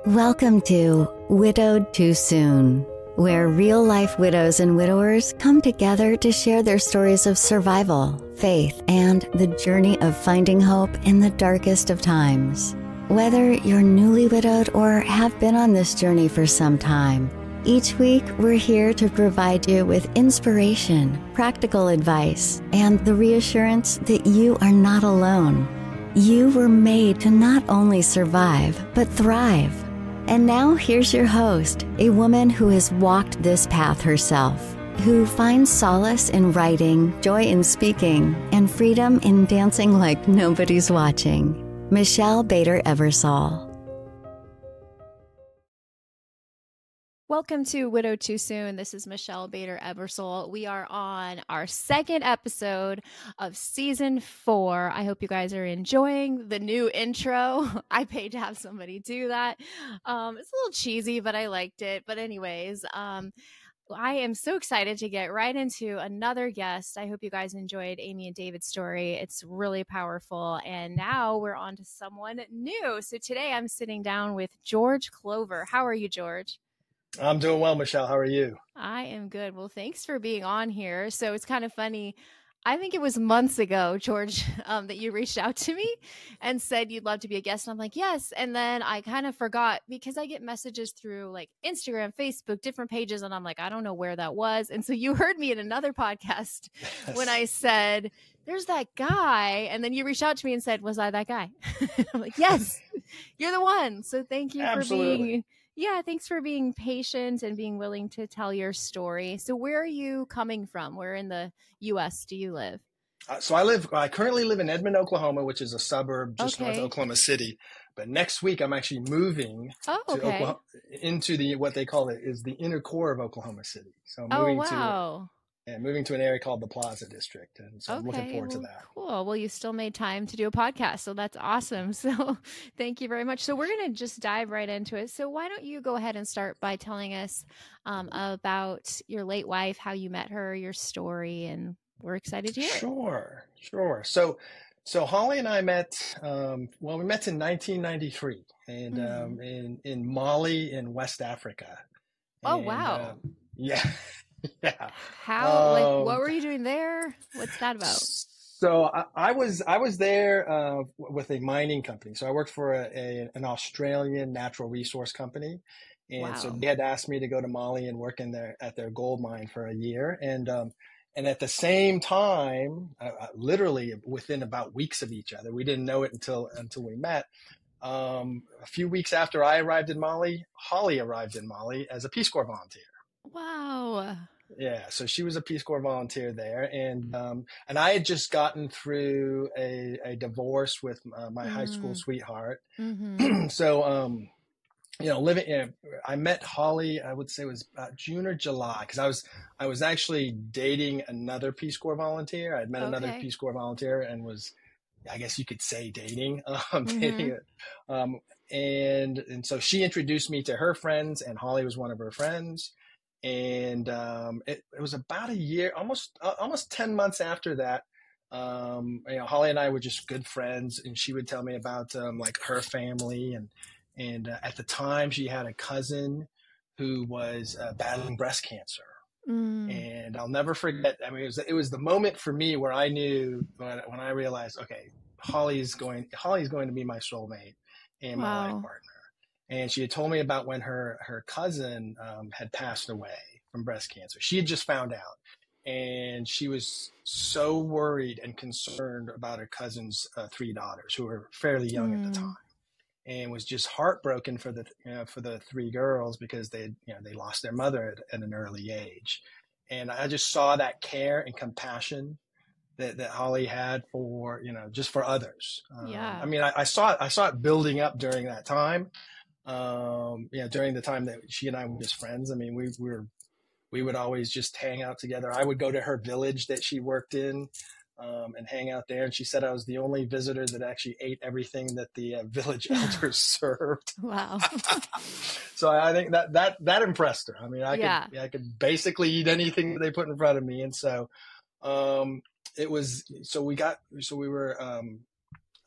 Welcome to Widowed Too Soon, where real-life widows and widowers come together to share their stories of survival, faith, and the journey of finding hope in the darkest of times. Whether you're newly widowed or have been on this journey for some time, each week we're here to provide you with inspiration, practical advice, and the reassurance that you are not alone. You were made to not only survive, but thrive. And now here's your host, a woman who has walked this path herself, who finds solace in writing, joy in speaking, and freedom in dancing like nobody's watching. Michelle Bader Eversole. Welcome to Widowed Too Soon. This is Michelle Bader Eversole. We are on our second episode of season 4. I hope you guys are enjoying the new intro. I paid to have somebody do that. It's a little cheesy, but I liked it. But anyways, I am so excited to get right into another guest. I hope you guys enjoyed Amy and David's story. It's really powerful. And now we're on to someone new. So today I'm sitting down with George Clover. How are you, George? I'm doing well, Michelle. How are you? I am good. Well, thanks for being on here. So it's kind of funny. I think it was months ago, George, that you reached out to me and said you'd love to be a guest. And I'm like, yes. And then I kind of forgot because I get messages through like Instagram, Facebook, different pages. And I'm like, I don't know where that was. And so you heard me in another podcast when I said, there's that guy. And then you reached out to me and said, was I that guy? I'm like, yes, you're the one. So thank you for being... Yeah, thanks for being patient and being willing to tell your story. So where are you coming from? Where in the U.S. do you live? I currently live in Edmond, Oklahoma, which is a suburb just north of Oklahoma City. But next week, I'm actually moving to Oklahoma, into what they call the inner core of Oklahoma City. So I'm moving to an area called the Plaza District. And so I'm looking forward to that. Cool. Well, you still made time to do a podcast. So that's awesome. So thank you very much. So we're going to just dive right into it. So why don't you go ahead and start by telling us about your late wife, how you met her, your story, and we're excited to hear it. Sure. So Holly and I met, we met in 1993 and in Mali in West Africa. Oh, wow. Yeah. Yeah. How, what were you doing there? What's that about? So I was there with a mining company. So I worked for an Australian natural resource company. And so they had asked me to go to Mali and work at their gold mine for a year. And at the same time, literally within about weeks of each other, we didn't know it until we met. A few weeks after I arrived in Mali, Holly arrived in Mali as a Peace Corps volunteer. Wow. Yeah, so she was a Peace Corps volunteer there, and I had just gotten through a divorce with my high school sweetheart. Mm-hmm. So I met Holly. I would say it was about June or July because I was actually dating another Peace Corps volunteer. I'd met another Peace Corps volunteer and was, I guess you could say, dating. Dating it. And so she introduced me to her friends, and Holly was one of her friends. And it was about a year, almost 10 months after that. Holly and I were just good friends, and she would tell me about like her family, and at the time she had a cousin who was battling breast cancer. And I'll never forget. I mean, it was the moment for me where I knew when I realized, okay, Holly's going to be my soulmate and my life partner. And she had told me about when her cousin had passed away from breast cancer. She had just found out. And she was so worried and concerned about her cousin's 3 daughters, who were fairly young at the time, and was just heartbroken for the 3 girls because they lost their mother at an early age. And I just saw that care and compassion that Holly had for, just for others. I mean, I saw it building up during that time. During the time that she and I were just friends. I mean, we would always just hang out together. I would go to her village that she worked in, and hang out there. And she said I was the only visitor that actually ate everything that the village elders served. Wow. So I think that impressed her. I mean, I could basically eat anything that they put in front of me. And so,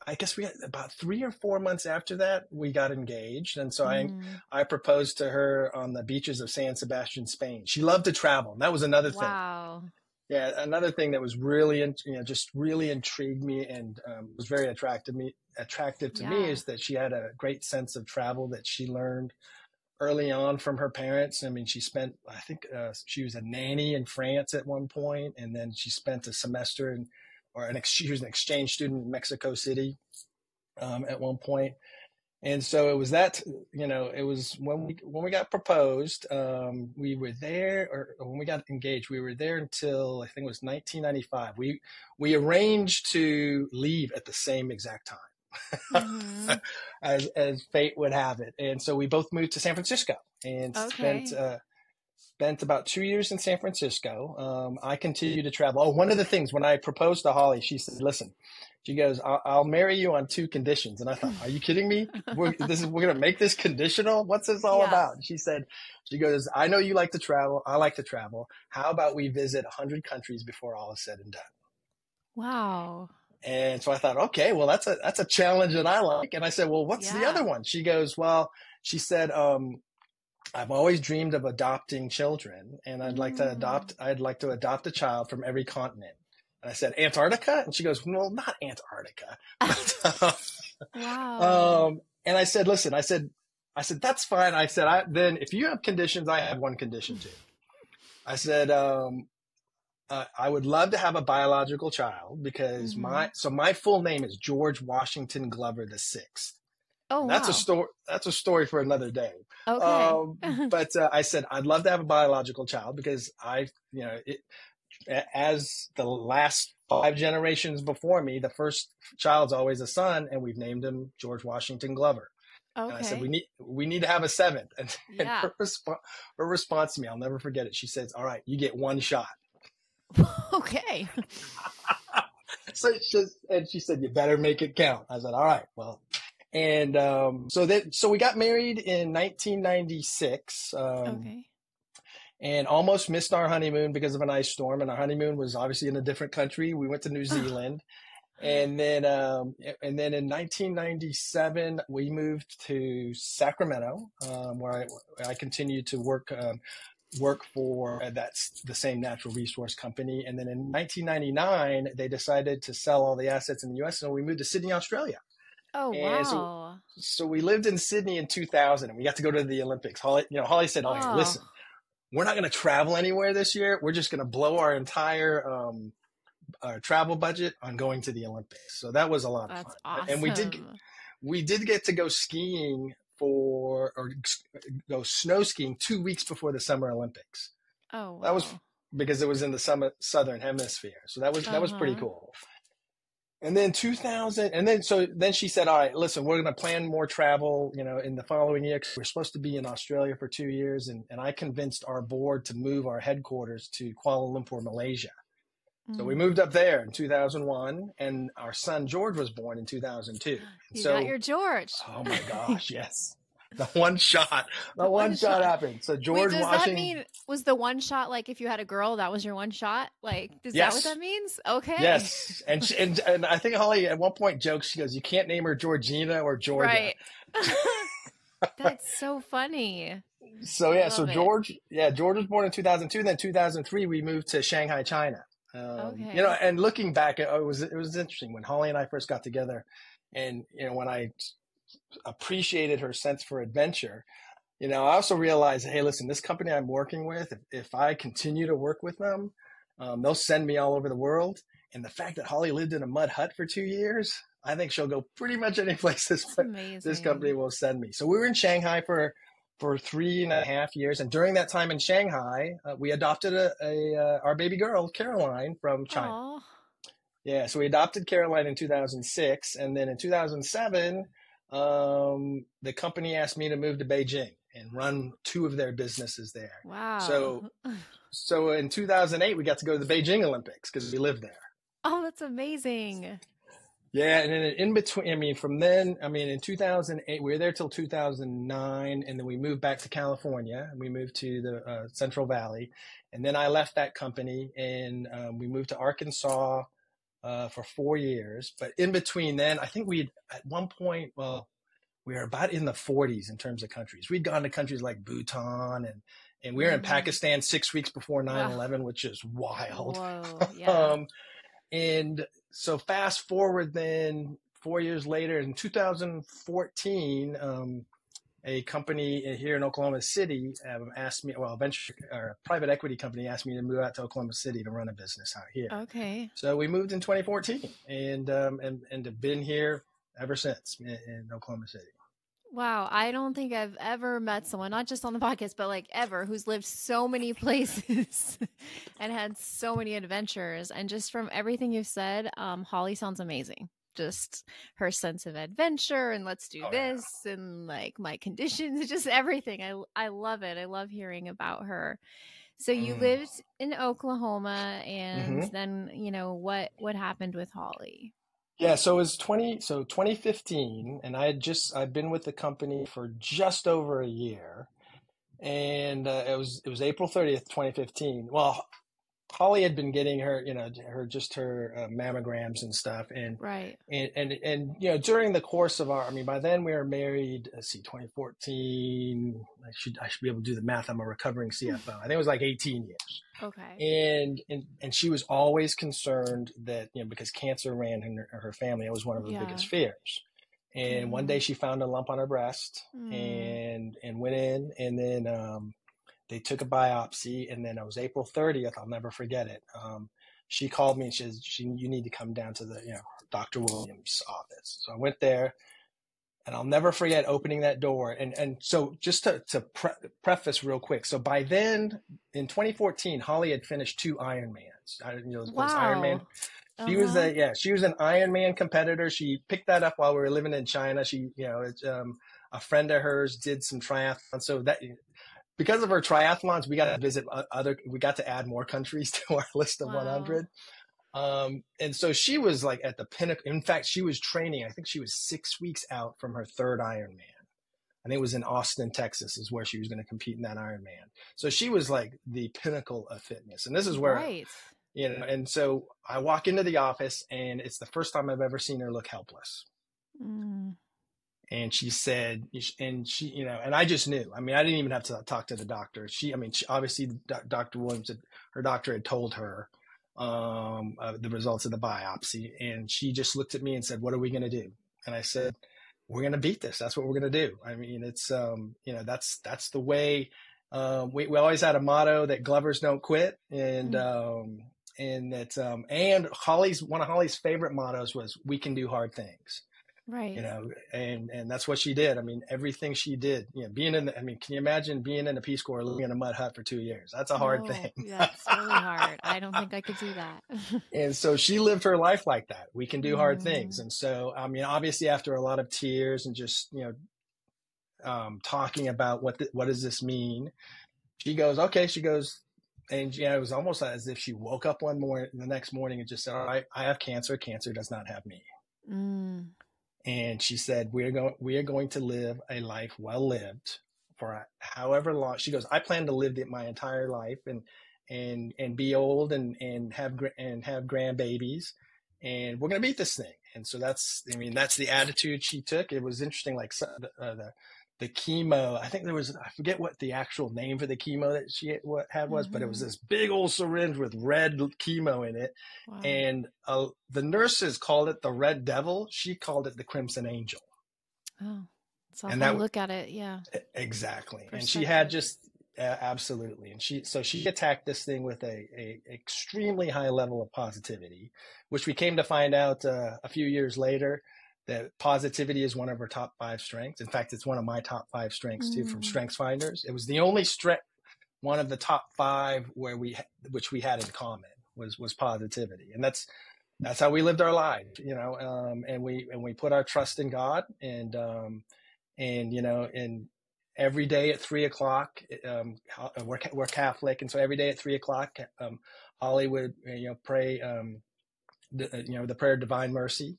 I guess we had about 3 or 4 months after that, we got engaged. And so Mm. I proposed to her on the beaches of San Sebastian, Spain. She loved to travel. And that was another thing. Wow. Yeah, another thing that was really, just really intrigued me and was very attractive to me Yeah. is that she had a great sense of travel that she learned early on from her parents. I mean, she spent, I think she was a nanny in France at one point, and then she spent a semester she was an exchange student in Mexico City at one point. And so it was that, it was when we got proposed, we were there, or when we got engaged, we were there until I think it was 1995. We arranged to leave at the same exact time, as fate would have it. And so we both moved to San Francisco and spent about 2 years in San Francisco. I continued to travel. Oh, one of the things when I proposed to Holly, she said, "Listen," she goes, "I'll marry you on 2 conditions." And I thought, "Are you kidding me? We're going to make this conditional? What's this all about?" And she goes, "I know you like to travel. I like to travel. How about we visit 100 countries before all is said and done?" Wow. And so I thought, okay, well, that's a challenge that I like. And I said, "Well, what's the other one?" She goes, "Well," she said, "I've always dreamed of adopting children, and I'd like to adopt a child from every continent." And I said, "Antarctica?" And she goes, "Well, not Antarctica." Wow. And I said, "Listen," I said, "that's fine." I said, "Then if you have conditions, I have one condition too." I said, "I would love to have a biological child because my full name is George Washington Glover VI." Oh, That's wow. That's a story for another day. Okay. But I said I'd love to have a biological child because as the last 5 generations before me, the first child's always a son, and we've named him George Washington Glover. And I said we need to have a seventh. And her response to me, I'll never forget it. She says, "All right, you get one shot." Okay. So she said, "You better make it count." I said, "All right, well." And so we got married in 1996, and almost missed our honeymoon because of an ice storm. And our honeymoon was obviously in a different country. We went to New Zealand, and then in 1997 we moved to Sacramento, where I continued to work for that's the same natural resource company. And then in 1999 they decided to sell all the assets in the U.S. and we moved to Sydney, Australia. Oh, And wow. so we lived in Sydney in 2000, and we got to go to the Olympics. Holly said, "Oh, hey, listen, we're not going to travel anywhere this year. We're just going to blow our entire our travel budget on going to the Olympics." So that was a lot of fun. Awesome. And we did get to go skiing or go snow skiing 2 weeks before the Summer Olympics. Oh, wow. That was because it was in the southern hemisphere. So that was pretty cool. And then then she said, "All right, listen, we're going to plan more travel, in the following year. We're supposed to be in Australia for 2 years." And I convinced our board to move our headquarters to Kuala Lumpur, Malaysia. So we moved up there in 2001, and our son George was born in 2002. You got your George. Oh my gosh, yes. The one shot happened. So George Wait, does Washington. that mean was the one shot like if you had a girl that was your one shot? Like, is that what that means? Okay. Yes, and I think Holly at one point jokes. She goes, "You can't name her Georgina or Georgia." Right. That's so funny. So yeah, George was born in 2002. Then 2003 we moved to Shanghai, China. And looking back, it was interesting when Holly and I first got together, and when I appreciated her sense for adventure. I also realized, hey, listen, this company I'm working with, if I continue to work with them, they'll send me all over the world. And the fact that Holly lived in a mud hut for 2 years, I think she'll go pretty much any place this company will send me. So we were in Shanghai for 3.5 years. And during that time in Shanghai, we adopted our baby girl, Caroline, from China. Aww. Yeah, so we adopted Caroline in 2006. And then in 2007, the company asked me to move to Beijing and run 2 of their businesses there. Wow. So in 2008, we got to go to the Beijing Olympics because we lived there. Oh, that's amazing. Yeah. And then in between, in 2008, we were there till 2009. And then we moved back to California. We moved to the Central Valley. And then I left that company and we moved to Arkansas for 4 years. But in between then, I think we'd at one point, well, we were about in the 40s in terms of countries. We'd gone to countries like Bhutan, and we were in Pakistan 6 weeks before 9/11, which is wild. Whoa, yeah. And so fast forward then 4 years later in 2014, a company here in Oklahoma City asked me, well, a private equity company asked me to move out to Oklahoma City to run a business out here. Okay. So we moved in 2014 and have been here ever since in Oklahoma City. Wow. I don't think I've ever met someone, not just on the podcast, but like ever, who's lived so many places and had so many adventures. And just from everything you've said, Holly sounds amazing. Just her sense of adventure and let's do this and like my conditions, just everything. I love it. I love hearing about her. So you lived in Oklahoma and then, what happened with Holly? Yeah, so it was 2015, and I'd been with the company for just over a year, and it was April 30th, 2015. Well, Holly had been getting her mammograms and stuff, and right, and during the course of by then we were married. Let's see, 2014. I should be able to do the math. I'm a recovering CFO. I think it was like 18 years. Okay. And she was always concerned that because cancer ran in her family, it was one of her biggest fears. And one day she found a lump on her breast and went in, and then they took a biopsy, and then it was April 30th. I'll never forget it. She called me and she said, you need to come down to the Dr. Williams' office. So I went there. And I'll never forget opening that door. And so just to preface real quick. So by then, in 2014, Holly had finished 2 Ironmans. Ironman. She was she was an Ironman competitor. She picked that up while we were living in China. She, a friend of hers did some triathlons. So that because of her triathlons, we got to add more countries to our list of 100. And so she was like at the pinnacle. In fact, she was training. I think she was 6 weeks out from her 3rd Ironman. I think it was in Austin, Texas is where she was going to compete in that Ironman. So she was like the pinnacle of fitness. And this is where, and so I walk into the office and it's the first time I've ever seen her look helpless. And she said, and I just knew. I didn't even have to talk to the doctor. Obviously Dr. Williams, her doctor had told her the results of the biopsy, and she just looked at me and said, "What are we going to do?" And I said, "We're going to beat this. That's what we're going to do." It's that's the way. We always had a motto that Glovers don't quit, and Holly's one of Holly's favorite mottos was, "We can do hard things." Right. And that's what she did. Everything she did, being in can you imagine being in a Peace Corps, living in a mud hut for 2 years? That's a hard thing. That's really hard. I don't think I could do that. And so she lived her life like that. We can do hard things. And so, obviously after a lot of tears and just, talking about what does this mean? She goes, okay. She goes, and it was almost as if she woke up the next morning and just said, all right, I have cancer. Cancer does not have me. And she said, we are going to live a life well lived for however long. She goes, I plan to live my entire life and be old and have grandbabies, and we're going to beat this thing. And so that's the attitude she took. It was interesting. Like the chemo, I think I forget what the actual name for the chemo that she had was, but it was this big old syringe with red chemo in it. Wow. And the nurses called it the Red Devil. She called it the Crimson Angel. Oh, so I look at it. Yeah, exactly. And she had just, absolutely. And she attacked this thing with a extremely high level of positivity, which we came to find out a few years later, that positivity is one of her top 5 strengths. In fact, it's one of my top 5 strengths too, from Strengths Finders. It was the only one of the top 5 which we had in common was positivity. And that's how we lived our lives, and we put our trust in God, and every day at 3:00, we're Catholic. And so every day at 3:00, Holly would, pray, the prayer of divine mercy.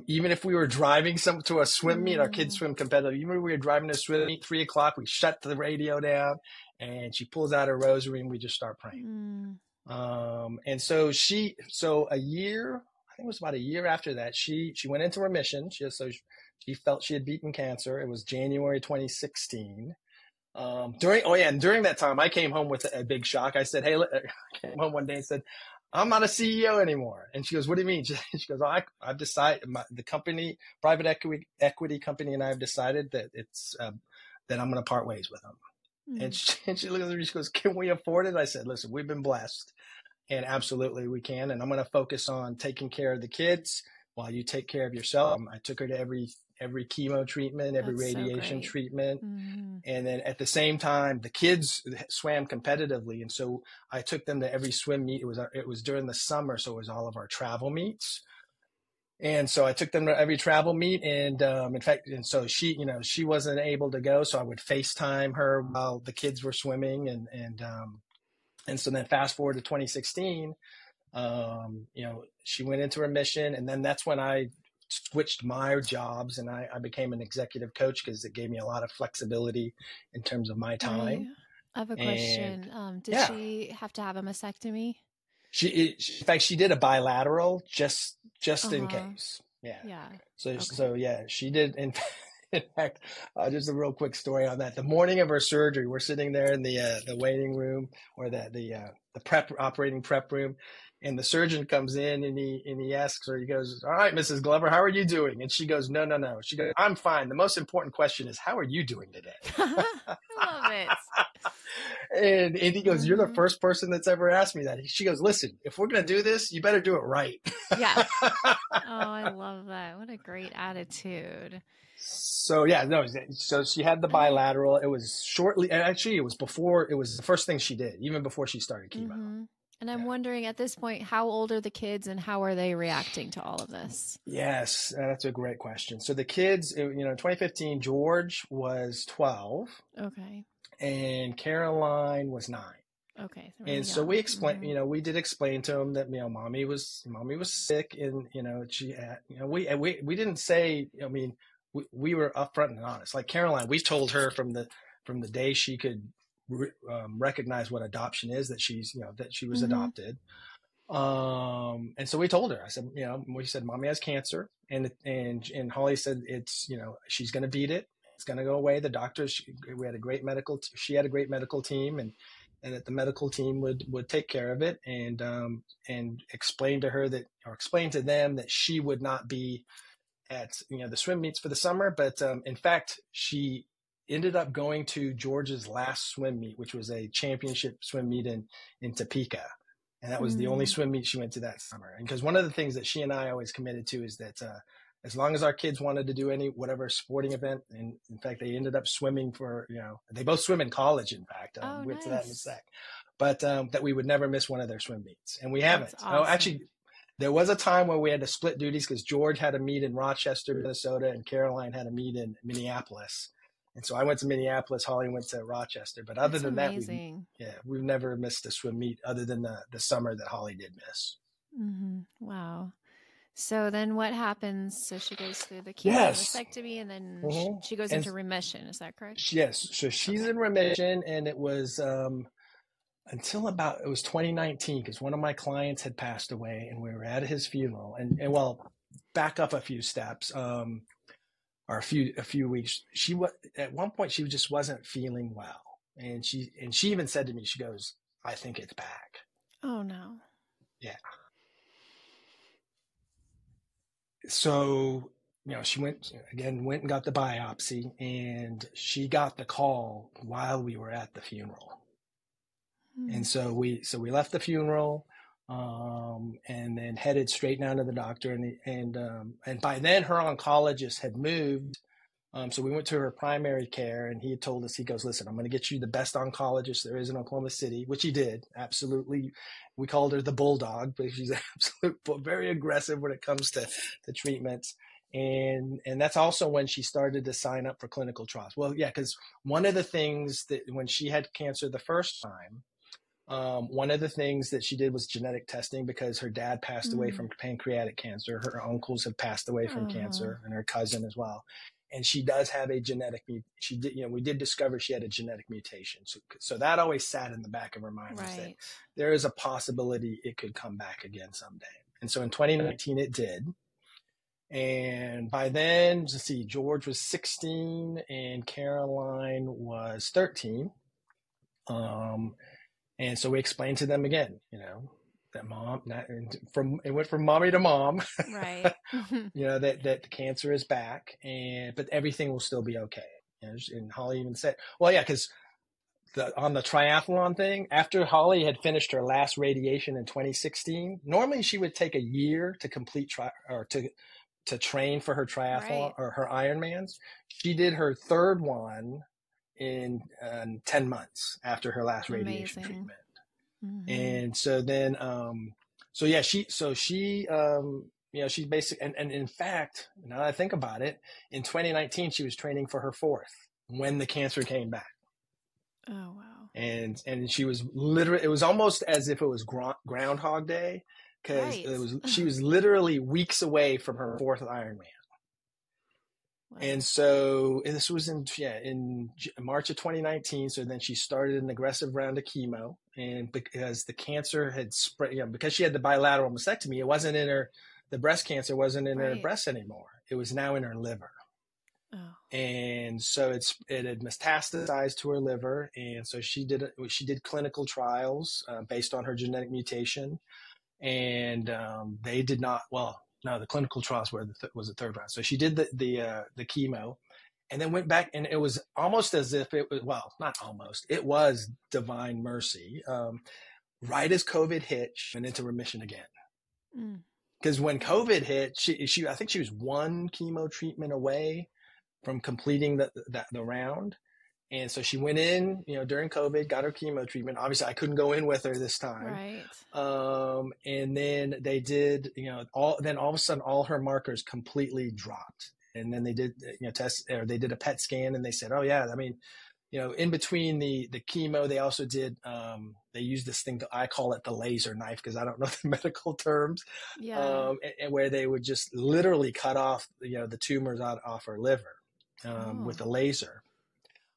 Even if we were driving to a swim meet, our kids swim competitive. Even if we were driving to a swim meet, 3:00, we shut the radio down, and she pulls out her rosary, and we just start praying. And so a year think it was about a year after that, she went into remission. She felt she had beaten cancer. It was January 2016. During that time, I came home with a big shock. I said, I came home one day and said, I'm not a CEO anymore. And she goes, what do you mean? She goes, I've decided, the company, private equity company, and I have decided that that I'm going to part ways with them. And she looked at me, she goes, can we afford it? I said, listen, we've been blessed, and absolutely we can. And I'm going to focus on taking care of the kids while you take care of yourself. I took her to every chemo treatment, every radiation treatment. And then at the same time, the kids swam competitively. And so I took them to every swim meet. It was during the summer. So it was all of our travel meets. And so I took them to every travel meet. And in fact, and so she wasn't able to go. So I would FaceTime her while the kids were swimming. And so then fast forward to 2016, she went into remission. And then that's when I switched my jobs, and I became an executive coach because it gave me a lot of flexibility in terms of my time. I have a question. Did she have to have a mastectomy? In fact, she did a bilateral just in case. Yeah. So she did. In fact, just a real quick story on that. The morning of her surgery, we're sitting there in the waiting room, or the operating prep room. And the surgeon comes in and he asks her, he goes, all right, Mrs. Glover, how are you doing? And she goes, no. She goes, I'm fine. The most important question is, how are you doing today? I love it. And he goes, you're the first person that's ever asked me that. She goes, listen, if we're going to do this, you better do it right. Yeah. Oh, I love that. What a great attitude. So so she had the bilateral. It was it was the first thing she did, even before she started chemo. And I'm wondering at this point, how old are the kids and how are they reacting to all of this? Yes, that's a great question. So the kids, in 2015, George was 12. Okay. And Caroline was 9. Okay. And so we explained, we did explain to him that, mommy was sick, and, she had, we didn't say, we were upfront and honest. Like Caroline, we told her from the day she could recognize what adoption is, that that she was adopted. And so we told her, I said, we said, mommy has cancer, and Holly said, it's, she's going to beat it. It's going to go away. The doctors, she had a great medical team, and that the medical team would take care of it, and explain to her explain to them that she would not be at, the swim meets for the summer. But, in fact, she ended up going to George's last swim meet, which was a championship swim meet in Topeka. And that was the only swim meet she went to that summer. And because one of the things that she and I always committed to is that, as long as our kids wanted to do whatever sporting event, and in fact, they ended up swimming for, they both swim in college, in fact, we'll get to that in a sec, but, that we would never miss one of their swim meets. And we haven't. That's awesome. Actually, there was a time where we had to split duties because George had a meet in Rochester, Minnesota, and Caroline had a meet in Minneapolis. And so I went to Minneapolis, Holly went to Rochester. But other than that, we've never missed a swim meet other than the summer that Holly did miss. Wow. So then what happens? So she goes through the chemotherapy, and then she goes into remission. Is that correct? Yes. So she's in remission, and it was until it was 2019, because one of my clients had passed away, and we were at his funeral. And well, back up a few steps, or a few weeks. At one point she just wasn't feeling well, and she even said to me, she goes, I think it's back. Oh no. Yeah. So, she went and got the biopsy, and she got the call while we were at the funeral. And so we left the funeral, and then headed straight down to the doctor, and by then her oncologist had moved. So we went to her primary care, and he had told us, he goes, listen, I'm going to get you the best oncologist there is in Oklahoma City, which he did. Absolutely. We called her the bulldog, but she's very aggressive when it comes to treatments. And that's also when she started to sign up for clinical trials. Well, yeah, because one of the things that when she had cancer the first time, one of the things that she did was genetic testing, because her dad passed away from pancreatic cancer. Her uncles have passed away from cancer, and her cousin as well. And she does have a genetic, we did discover she had a genetic mutation. So that always sat in the back of her mind, was that there is a possibility it could come back again someday. And so in 2019, it did. And by then, let's see, George was 16 and Caroline was 13. And so we explained to them again, that it went from mommy to mom, right? that the cancer is back, but everything will still be okay. And Holly even said, well, yeah, because on the triathlon thing, after Holly had finished her last radiation in 2016, normally she would take a year to complete to train for her triathlon or her Ironmans. She did her third one in 10 months after her last radiation treatment. Mm-hmm. And so then, she basically, and in fact, now that I think about it, in 2019, she was training for her fourth when the cancer came back. Oh, wow. And she was literally, it was almost as if it was Groundhog Day, because she was literally weeks away from her fourth Ironman. Wow. And so this was in March of 2019. So then she started an aggressive round of chemo, and because the cancer had spread, because she had the bilateral mastectomy, it wasn't in the breast cancer wasn't in her breast anymore. It was now in her liver. Oh. And so it had metastasized to her liver. And so she did clinical trials based on her genetic mutation. And they did not, no, the clinical trials was the third round. So she did the chemo, and then went back, and it was almost as if it was, not almost, it was divine mercy. Right as COVID hit, she went into remission again. Because when COVID hit, I think she was one chemo treatment away from completing the round. And so she went in, during COVID, got her chemo treatment. Obviously, I couldn't go in with her this time. Right. And then they did, all of a sudden, all her markers completely dropped. And then they did, tests, or they did a PET scan, and they said, oh yeah, I mean, in between the chemo, they also did, they used this thing, I call it the laser knife, because I don't know the medical terms. Yeah. And where they would just literally cut off, the tumors off her liver with a laser.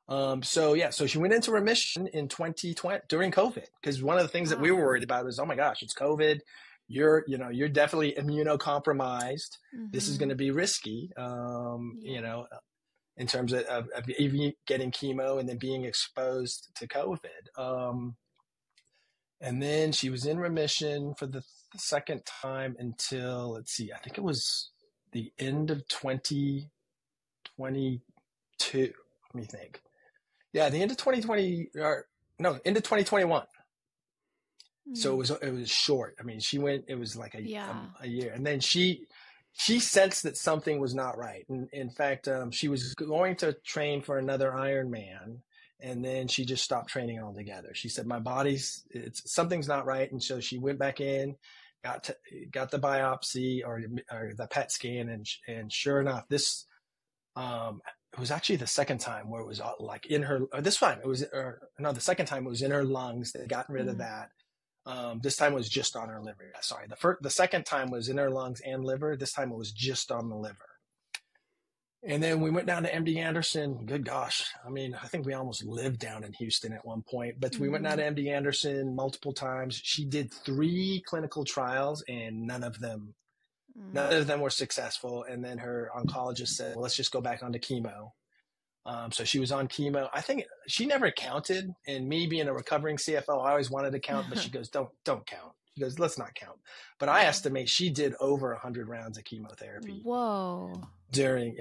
So she went into remission in 2020 during COVID, because one of the things that we were worried about was, oh my gosh, it's COVID. You're definitely immunocompromised. Mm-hmm. This is going to be risky, in terms of even getting chemo and then being exposed to COVID. And then she was in remission for the second time until, let's see, I think it was the end of 2022. Let me think. Yeah, the end of 2020, end of 2021. Mm. So it was short. I mean, she went, it was like a year. And then she sensed that something was not right. And in fact, she was going to train for another Ironman, and then she just stopped training altogether. She said, my something's not right. And so she went back in, got the biopsy or the PET scan. And sure enough, this, it was actually the second time where it was like in her, or this time it was, the second time it was in her lungs. They had gotten rid of that. This time it was just on her liver. Sorry. The second time was in her lungs and liver. This time it was just on the liver. And then we went down to MD Anderson. Good gosh. I mean, I think we almost lived down in Houston at one point, but we went down to MD Anderson multiple times. She did 3 clinical trials, and none of them were successful. And then her oncologist said, well, let's just go back onto chemo. So she was on chemo. I think she never counted. And me being a recovering CFO, I always wanted to count, but she goes, don't count. She goes, let's not count. But I estimate she did over 100 rounds of chemotherapy. Whoa. During,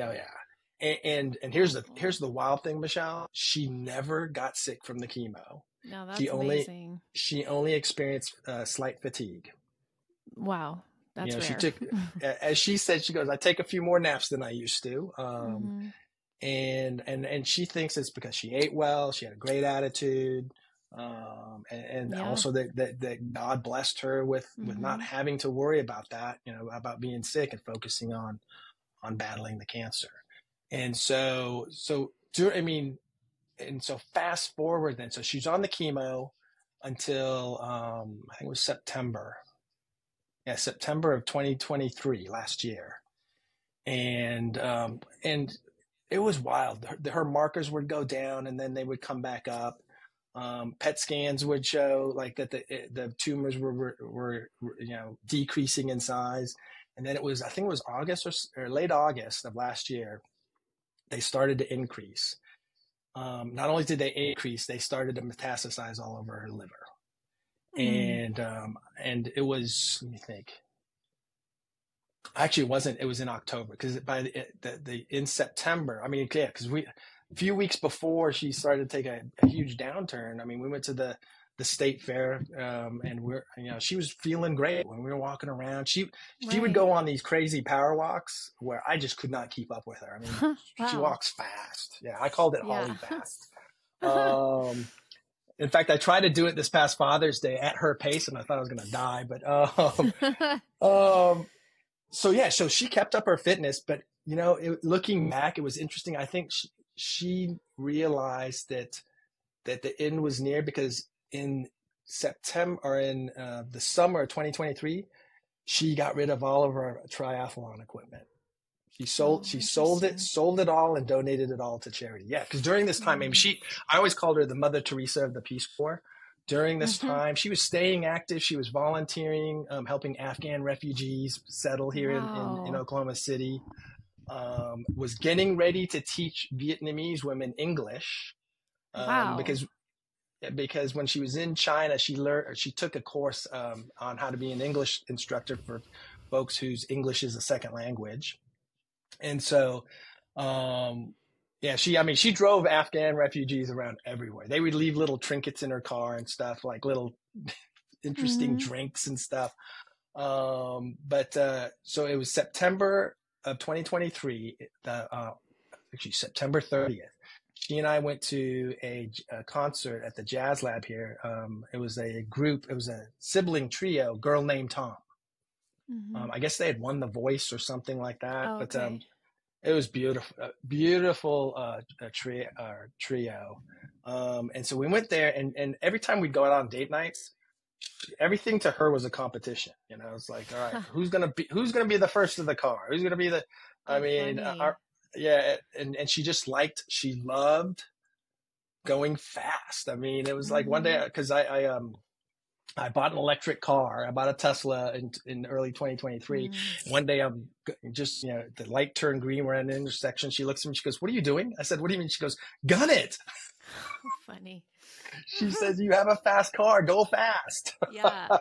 And here's the wild thing, Michelle. She never got sick from the chemo. No, that's amazing. She only experienced slight fatigue. Wow. That's rare. She took, as she said, she goes, I take a few more naps than I used to. And she thinks it's because she ate well, she had a great attitude, and also that God blessed her with not having to worry about that, about being sick and focusing on battling the cancer. And so fast forward then, so she's on the chemo until I think it was September of 2023, last year. And it was wild. Her markers would go down and then they would come back up. PET scans would show like that the tumors were decreasing in size. And then I think it was August or late August of last year, they started to increase. Not only did they increase, they started to metastasize all over her liver. And it was, let me think. Actually, it wasn't. It was in October, because in September. I mean, yeah, because a few weeks before she started to take a huge downturn. I mean, we went to the state fair, and she was feeling great when we were walking around. She would go on these crazy power walks where I just could not keep up with her. I mean, wow. She walks fast. Yeah, I called it Holly fast. In fact, I tried to do it this past Father's Day at her pace, and I thought I was going to die. But so she kept up her fitness. But looking back, it was interesting. I think she realized that the end was near, because in September, or in the summer of 2023, she got rid of all of her triathlon equipment. She sold it all and donated it all to charity. Yeah, because during this time, I always called her the Mother Teresa of the Peace Corps. During this time, she was staying active. She was volunteering, helping Afghan refugees settle here in Oklahoma City. Was getting ready to teach Vietnamese women English. Because when she was in China, she took a course on how to be an English instructor for folks whose English is a second language. And so, she drove Afghan refugees around everywhere. They would leave little trinkets in her car and stuff, like little interesting drinks and stuff. So it was September of 2023, actually September 30th. She and I went to a concert at the Jazz Lab here. It was a sibling trio, Girl Named Tom. I guess they had won The Voice or something like that. Oh, okay. But it was beautiful trio. And so we went there, and every time we'd go out on date nights, everything to her was a competition. It's like, all right, who's gonna be the first of the car? Who's gonna be the? And she loved going fast. I mean, it was like one day, because I bought an electric car. I bought a Tesla in early 2023. One day I'm just, the light turned green. We're at an intersection. She looks at me. She goes, "What are you doing?" I said, "What do you mean?" She goes, "Gun it." Funny. She says, "You have a fast car. Go fast." Yeah.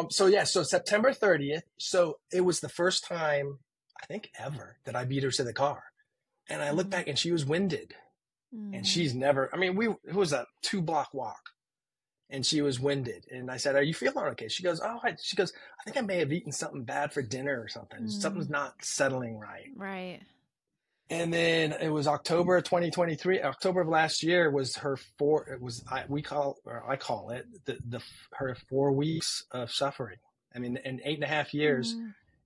So September 30th. So it was the first time, I think, ever that I beat her to the car. And I look back, and she was winded. And she's never, it was a 2-block walk. And she was winded. And I said, "Are you feeling okay?" She goes, "I think I may have eaten something bad for dinner or something. Something's not settling right." Right. And then it was October of 2023. October of last year was her I call it her 4 weeks of suffering. I mean, in 8.5 years,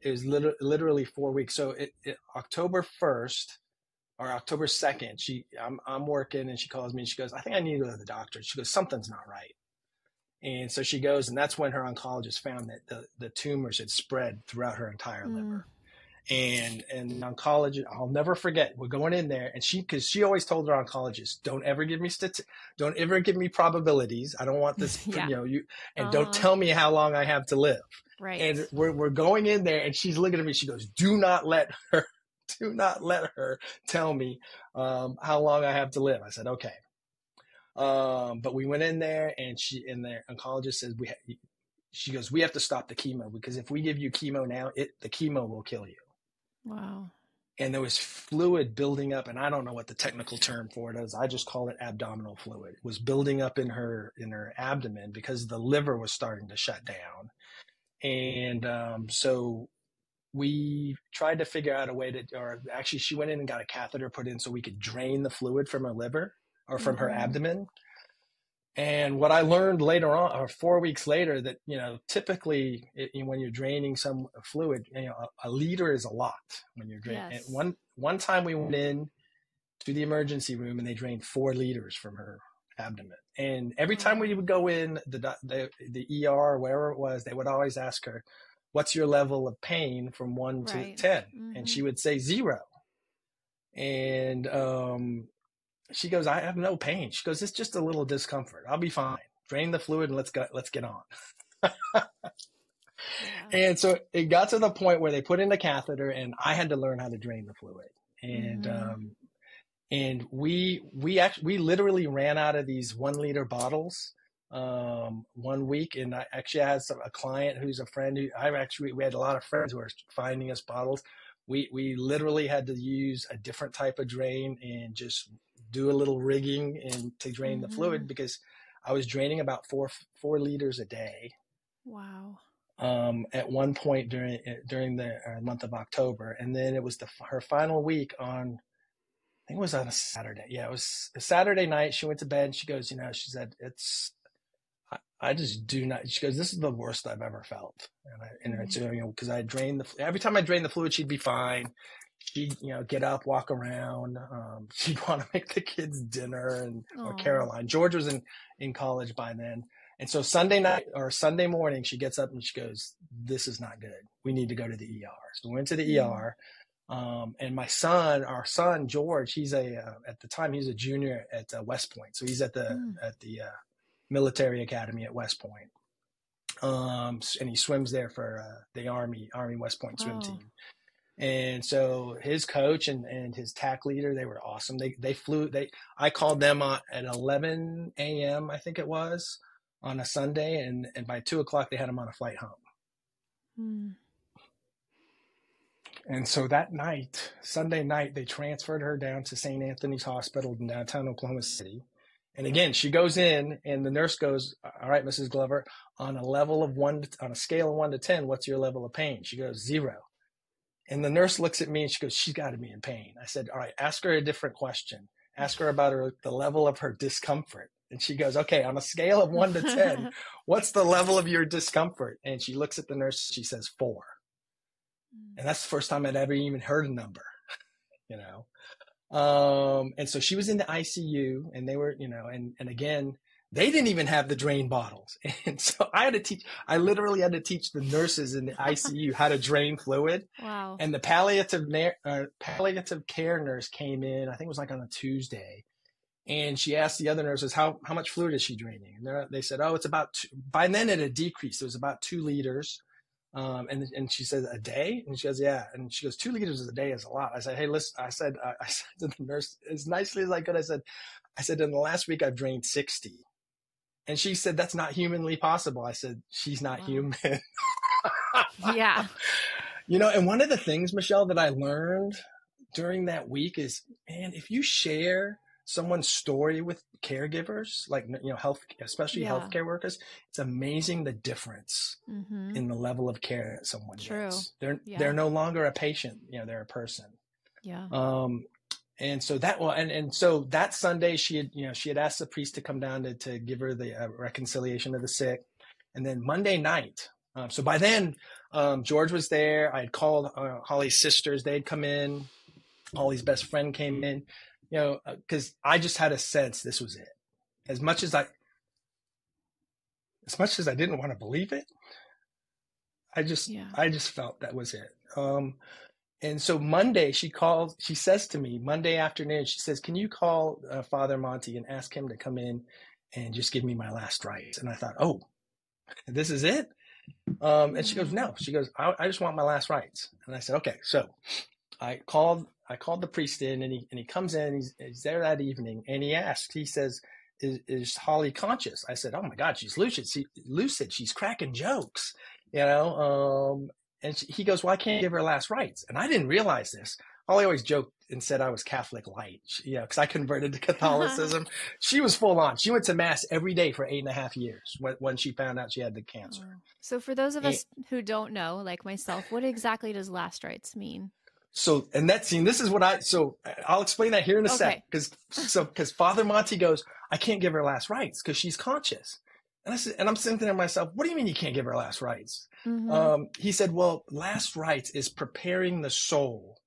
it was literally 4 weeks. So October 1st or October 2nd, I'm working, and she calls me and she goes, "I think I need to go to the doctor." She goes, "Something's not right." And so she goes, and that's when her oncologist found that the tumors had spread throughout her entire liver. And the oncologist, I'll never forget, we're going in there, and because she always told her oncologist, "Don't ever give me probabilities. I don't want this, don't tell me how long I have to live." Right. And we're going in there, and she's looking at me. She goes, do not let her tell me how long I have to live. I said, "Okay." But we went in there, and the oncologist says, she goes, "We have to stop the chemo, because if we give you chemo now, the chemo will kill you." Wow. And there was fluid building up, and I don't know what the technical term for it is. I just call it abdominal fluid. It was building up in her abdomen because the liver was starting to shut down. And so we tried to figure out a way or actually she went in and got a catheter put in so we could drain the fluid from her liver or from her abdomen. And what I learned later on, or 4 weeks later, that, typically when you're draining some fluid, a liter is a lot when you're draining. Yes. And one time we went in to the emergency room, and they drained 4 liters from her abdomen. And every time we would go in the ER or wherever it was, they would always ask her, "What's your level of pain from 1 to 10? And she would say 0. And she goes, I have no pain. She goes, it's just a little discomfort. I'll be fine. Drain the fluid and let's get on. Yeah. And so it got to the point where they put in the catheter and I had to learn how to drain the fluid. And we literally ran out of these 1 liter bottles 1 week. And I actually had a client who's a friend we had a lot of friends who were finding us bottles. We literally had to use a different type of drain and just do a little rigging and to drain the fluid, because I was draining about four liters a day. Wow. At one point during the month of October. And then it was her final week on, I think it was on a Saturday. Yeah, it was a Saturday night. She went to bed and she goes, she said, I just do not, she goes, this is the worst I've ever felt. And because I drained every time I drained the fluid, she'd be fine. She'd, get up, walk around. She'd want to make the kids dinner or Caroline. George was in college by then. And so Sunday night or Sunday morning, she gets up and she goes, this is not good. We need to go to the ER. So we went to the ER. And our son, George, he's at the time, he's a junior at West Point. So he's at the military academy at West Point. And he swims there for the Army West Point swim team. And so his coach and his TAC leader, they were awesome. They flew, I called them at 11 a.m., I think it was, on a Sunday, and by 2:00 they had him on a flight home. And so that night, Sunday night, they transferred her down to St. Anthony's Hospital in downtown Oklahoma City. And again, she goes in and the nurse goes, all right, Mrs. Glover, on a scale of 1 to 10, what's your level of pain? She goes, 0. And the nurse looks at me and she goes, she's got to be in pain. I said, all right, ask her a different question. Ask her about the level of her discomfort. And she goes, okay, on a scale of 1 to 10, what's the level of your discomfort? And she looks at the nurse, she says 4. And that's the first time I'd ever even heard a number, and so she was in the ICU and they were, and again, they didn't even have the drain bottles. And so I literally had to teach the nurses in the ICU how to drain fluid. Wow. And the palliative care nurse came in, I think it was like on a Tuesday. And she asked the other nurses, how much fluid is she draining? And they said, it's about by then it had decreased. It was about 2 liters. And she said, a day? And she goes, yeah. And she goes, 2 liters a day is a lot. I said, hey, listen, I said to the nurse as nicely as I could, I said, in the last week I've drained 60. And she said, that's not humanly possible. I said, she's not human. Yeah. And one of the things, Michelle, that I learned during that week is, man, if you share someone's story with caregivers, like, especially healthcare workers, it's amazing the difference in the level of care that someone gets. They're no longer a patient, they're a person. Yeah. And so so that Sunday she had asked the priest to come down to give her the reconciliation of the sick. And then Monday night, so by then, George was there. I had called Holly's sisters. They'd come in. Holly's best friend came in. Because I just had a sense this was it. As much as I didn't want to believe it, I just felt that was it. And so Monday she says to me, Monday afternoon, she says, can you call Father Monty and ask him to come in and just give me my last rites? And I thought, oh, this is it? And she goes, no. She goes, I just want my last rites. And I said, okay. So I called the priest in and he comes in, he's there that evening and he says, is Holly conscious? I said, oh my God, she's lucid. She's cracking jokes, and he goes, well, I can't give her last rites. And I didn't realize this. Holly always joked and said I was Catholic light, because I converted to Catholicism. She was full on. She went to mass every day for 8.5 years when she found out she had the cancer. So for those of us who don't know, like myself, what exactly does last rites mean? So, and this is what I'll explain that here in a sec. Because Father Monty goes, I can't give her last rites because she's conscious. And I'm thinking to myself, what do you mean you can't give her last rites? He said, well, last rites is preparing the soul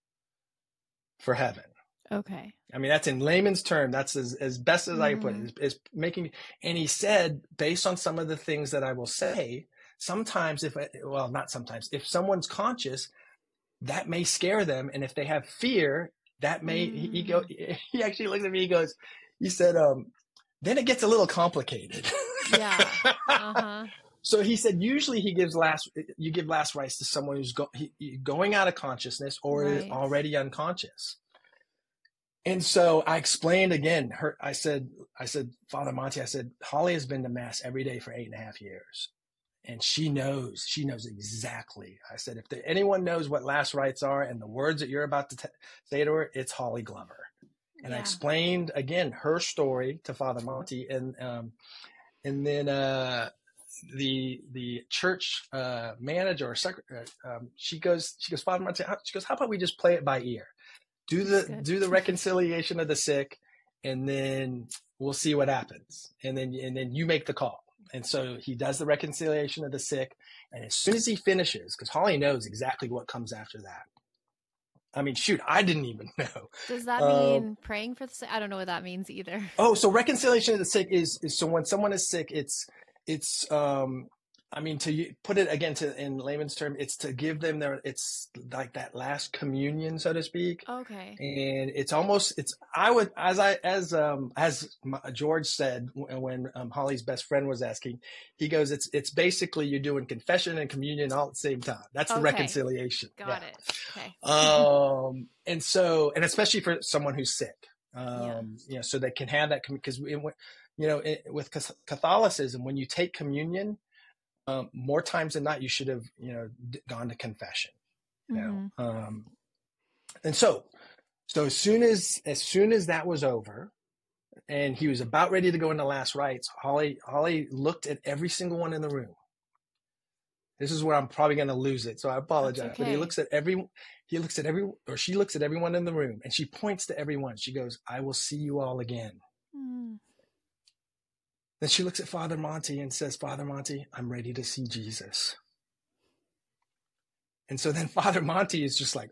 for heaven. Okay. I mean, that's in layman's term. That's as best as I can put it, is making. And he said, based on some of the things that I will say, if someone's conscious, that may scare them. And if they have fear, that may, he actually looks at me, he said, then it gets a little complicated. Yeah. Uh-huh. So he said, usually you give last rites to someone who's going out of consciousness or is already unconscious. And so I explained again, I said, Father Monty, I said, Holly has been to mass every day for 8.5 years. And she knows exactly. I said, if anyone knows what last rites are and the words that you're about to say to her, it's Holly Glover. And I explained again her story to Father Monty, and then the church manager or secretary, she goes, Father Monty, how about we just play it by ear? Do the reconciliation of the sick, and then we'll see what happens. And then you make the call. And so he does the reconciliation of the sick. And as soon as he finishes, because Holly knows exactly what comes after that. I mean, shoot, I didn't even know. Does that mean praying for the sick? I don't know what that means either. Oh, so reconciliation of the sick is so when someone is sick, it's I mean, to put it again in layman's term, it's to give them it's like that last communion, so to speak. Okay. And it's as George said when Holly's best friend was asking, he goes, it's basically you're doing confession and communion all at the same time. That's the reconciliation. Got it. Okay. And especially for someone who's sick, so they can have that, because with Catholicism, when you take communion, more times than not, you should have, gone to confession, and so as soon as that was over and he was about ready to go into last rites, Holly looked at every single one in the room. This is where I'm probably going to lose it, so I apologize. Okay. But she looks at everyone in the room, and she points to everyone. She goes, "I will see you all again." Mm. Then she looks at Father Monty and says, "Father Monty, I'm ready to see Jesus." And so then Father Monty is just like,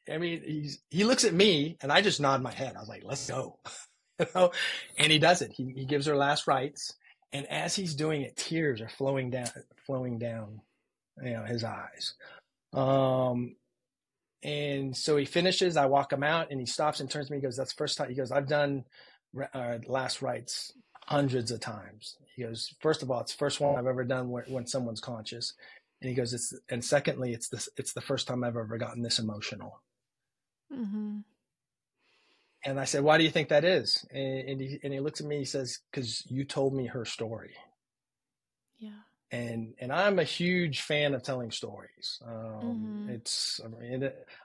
he looks at me and I just nod my head. I was like, "Let's go." And he does it. He gives her last rites. And as he's doing it, tears are flowing down, his eyes. And so he finishes, I walk him out, and he stops and turns to me. He goes, "That's the first time." He goes, "I've done last rites hundreds of times." He goes, "First of all, it's the first one I've ever done when someone's conscious." And he goes, and secondly, it's the first time I've ever gotten this emotional. Mm-hmm. And I said, "Why do you think that is?" And he looks at me, he says, "Because you told me her story." Yeah. And I'm a huge fan of telling stories.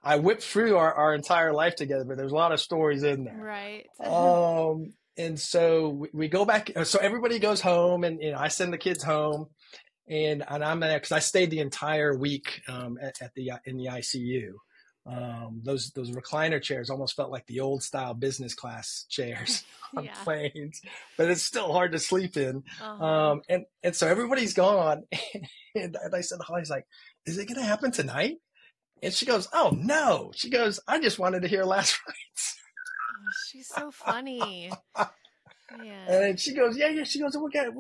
I whipped through our entire life together, but there's a lot of stories in there. Right. And so we go back. So everybody goes home, and I send the kids home, and I'm there because I stayed the entire week in the ICU. Those recliner chairs almost felt like the old style business class chairs on planes, but it's still hard to sleep in. Uh-huh. And so everybody's gone, and I said to Holly's like, "Is it going to happen tonight?" And she goes, "Oh no." She goes, "I just wanted to hear last rites." Oh, she's so funny. Yeah. And she goes, "Yeah." She goes, "We got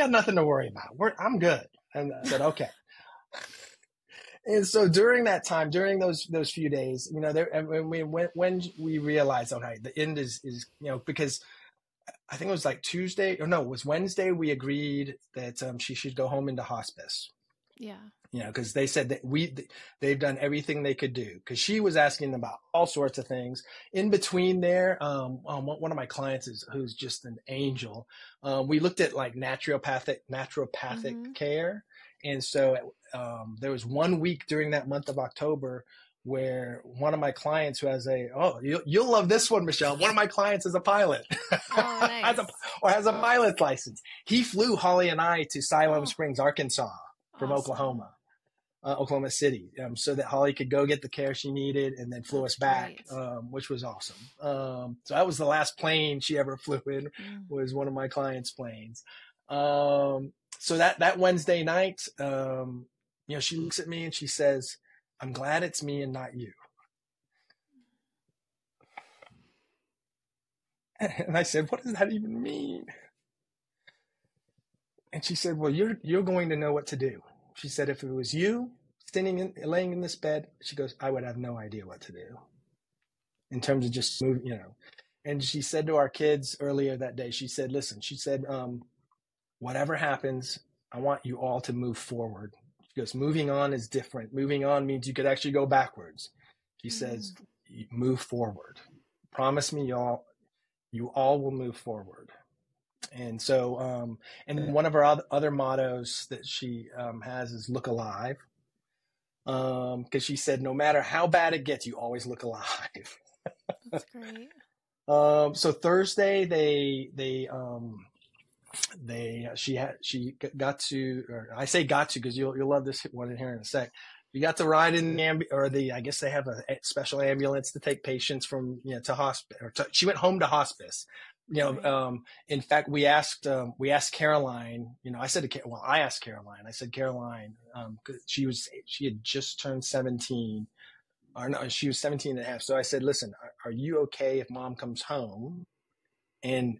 nothing to worry about. I'm good." And I said, "Okay." And so during that time, during those few days, when we realized, okay, the end is because I think it was like Tuesday, or no, it was Wednesday. We agreed that she should go home into hospice. Yeah. Because they said that they've done everything they could do. Because she was asking about all sorts of things. In between there, one of my clients who's just an angel. We looked at like naturopathic care. And so there was 1 week during that month of October where one of my clients who has you'll love this one, Michelle. One of my clients is a pilot. Oh, nice. has a pilot's license. He flew Holly and I to Siloam Springs, Arkansas from Oklahoma City, so that Holly could go get the care she needed, and then flew us back, which was awesome. So that was the last plane she ever flew in, was one of my clients' planes. So that Wednesday night, she looks at me and she says, "I'm glad it's me and not you." And I said, "What does that even mean?" And she said, "Well, you're going to know what to do." She said, "If it was you laying in this bed," she goes, "I would have no idea what to do." in terms of just moving, you know. And she said to our kids earlier that day, she said, listen, she said, whatever happens, I want you all to move forward. She goes, moving on is different. Moving on means you could actually go backwards. She says, move forward. Promise me you all will move forward. And so, and then one of our other mottos that she has is look alive. Because she said, no matter how bad it gets, you always look alive. That's great. So Thursday, she got to, or I say got to, because you'll love this one here in a sec. You got to ride in I guess they have a special ambulance to take patients from, you know, to hospice, she went home to hospice. You know, Right. In fact, we asked Caroline, you know, I asked Caroline, I said, Caroline, 'cause she had just turned 17, or no, she was 17 and a half. So I said, listen, are you okay if mom comes home and,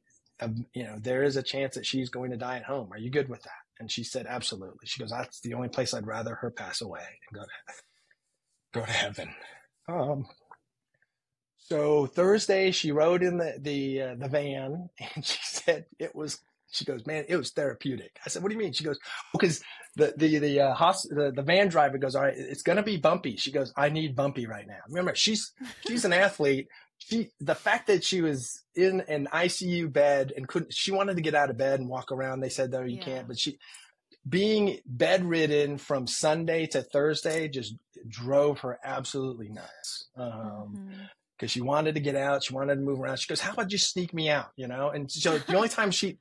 you know, there is a chance that she's going to die at home? Are you good with that? And she said, absolutely. She goes, that's the only place I'd rather her pass away and go to heaven. So Thursday she rode in the van, and she goes, man, it was therapeutic. I said, what do you mean? She goes, because the van driver goes, all right, it's going to be bumpy. She goes, I need bumpy right now. Remember, she's an athlete. The fact that she was in an ICU bed and she wanted to get out of bed and walk around. They said, no, you can't. But being bedridden from Sunday to Thursday just drove her absolutely nuts. Because she wanted to get out, she wanted to move around. She goes, "How about you sneak me out?" You know. And so the only time she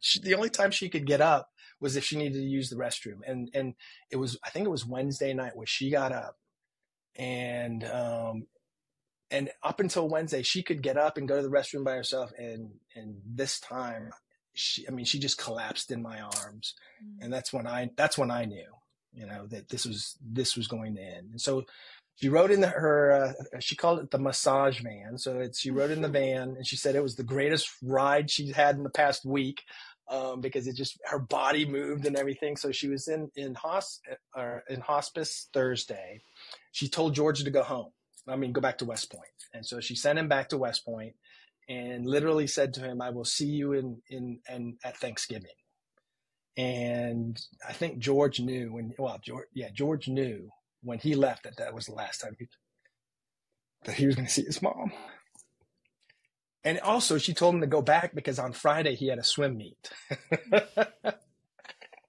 could get up was if she needed to use the restroom. And I think it was Wednesday night where she got up, and up until Wednesday she could get up and go to the restroom by herself. And this time, she just collapsed in my arms, and that's when I knew, you know, that this was going to end. And so she rode in her, she called it the massage van. So she rode in the van, and she said it was the greatest ride she's had in the past week, because her body moved and everything. So she was in hospice Thursday. She told George to go home. Go back to West Point. And so she sent him back to West Point and literally said to him, I will see you at Thanksgiving. And I think George knew George knew when he left that was the last time that he was going to see his mom. And also she told him to go back because on Friday he had a swim meet.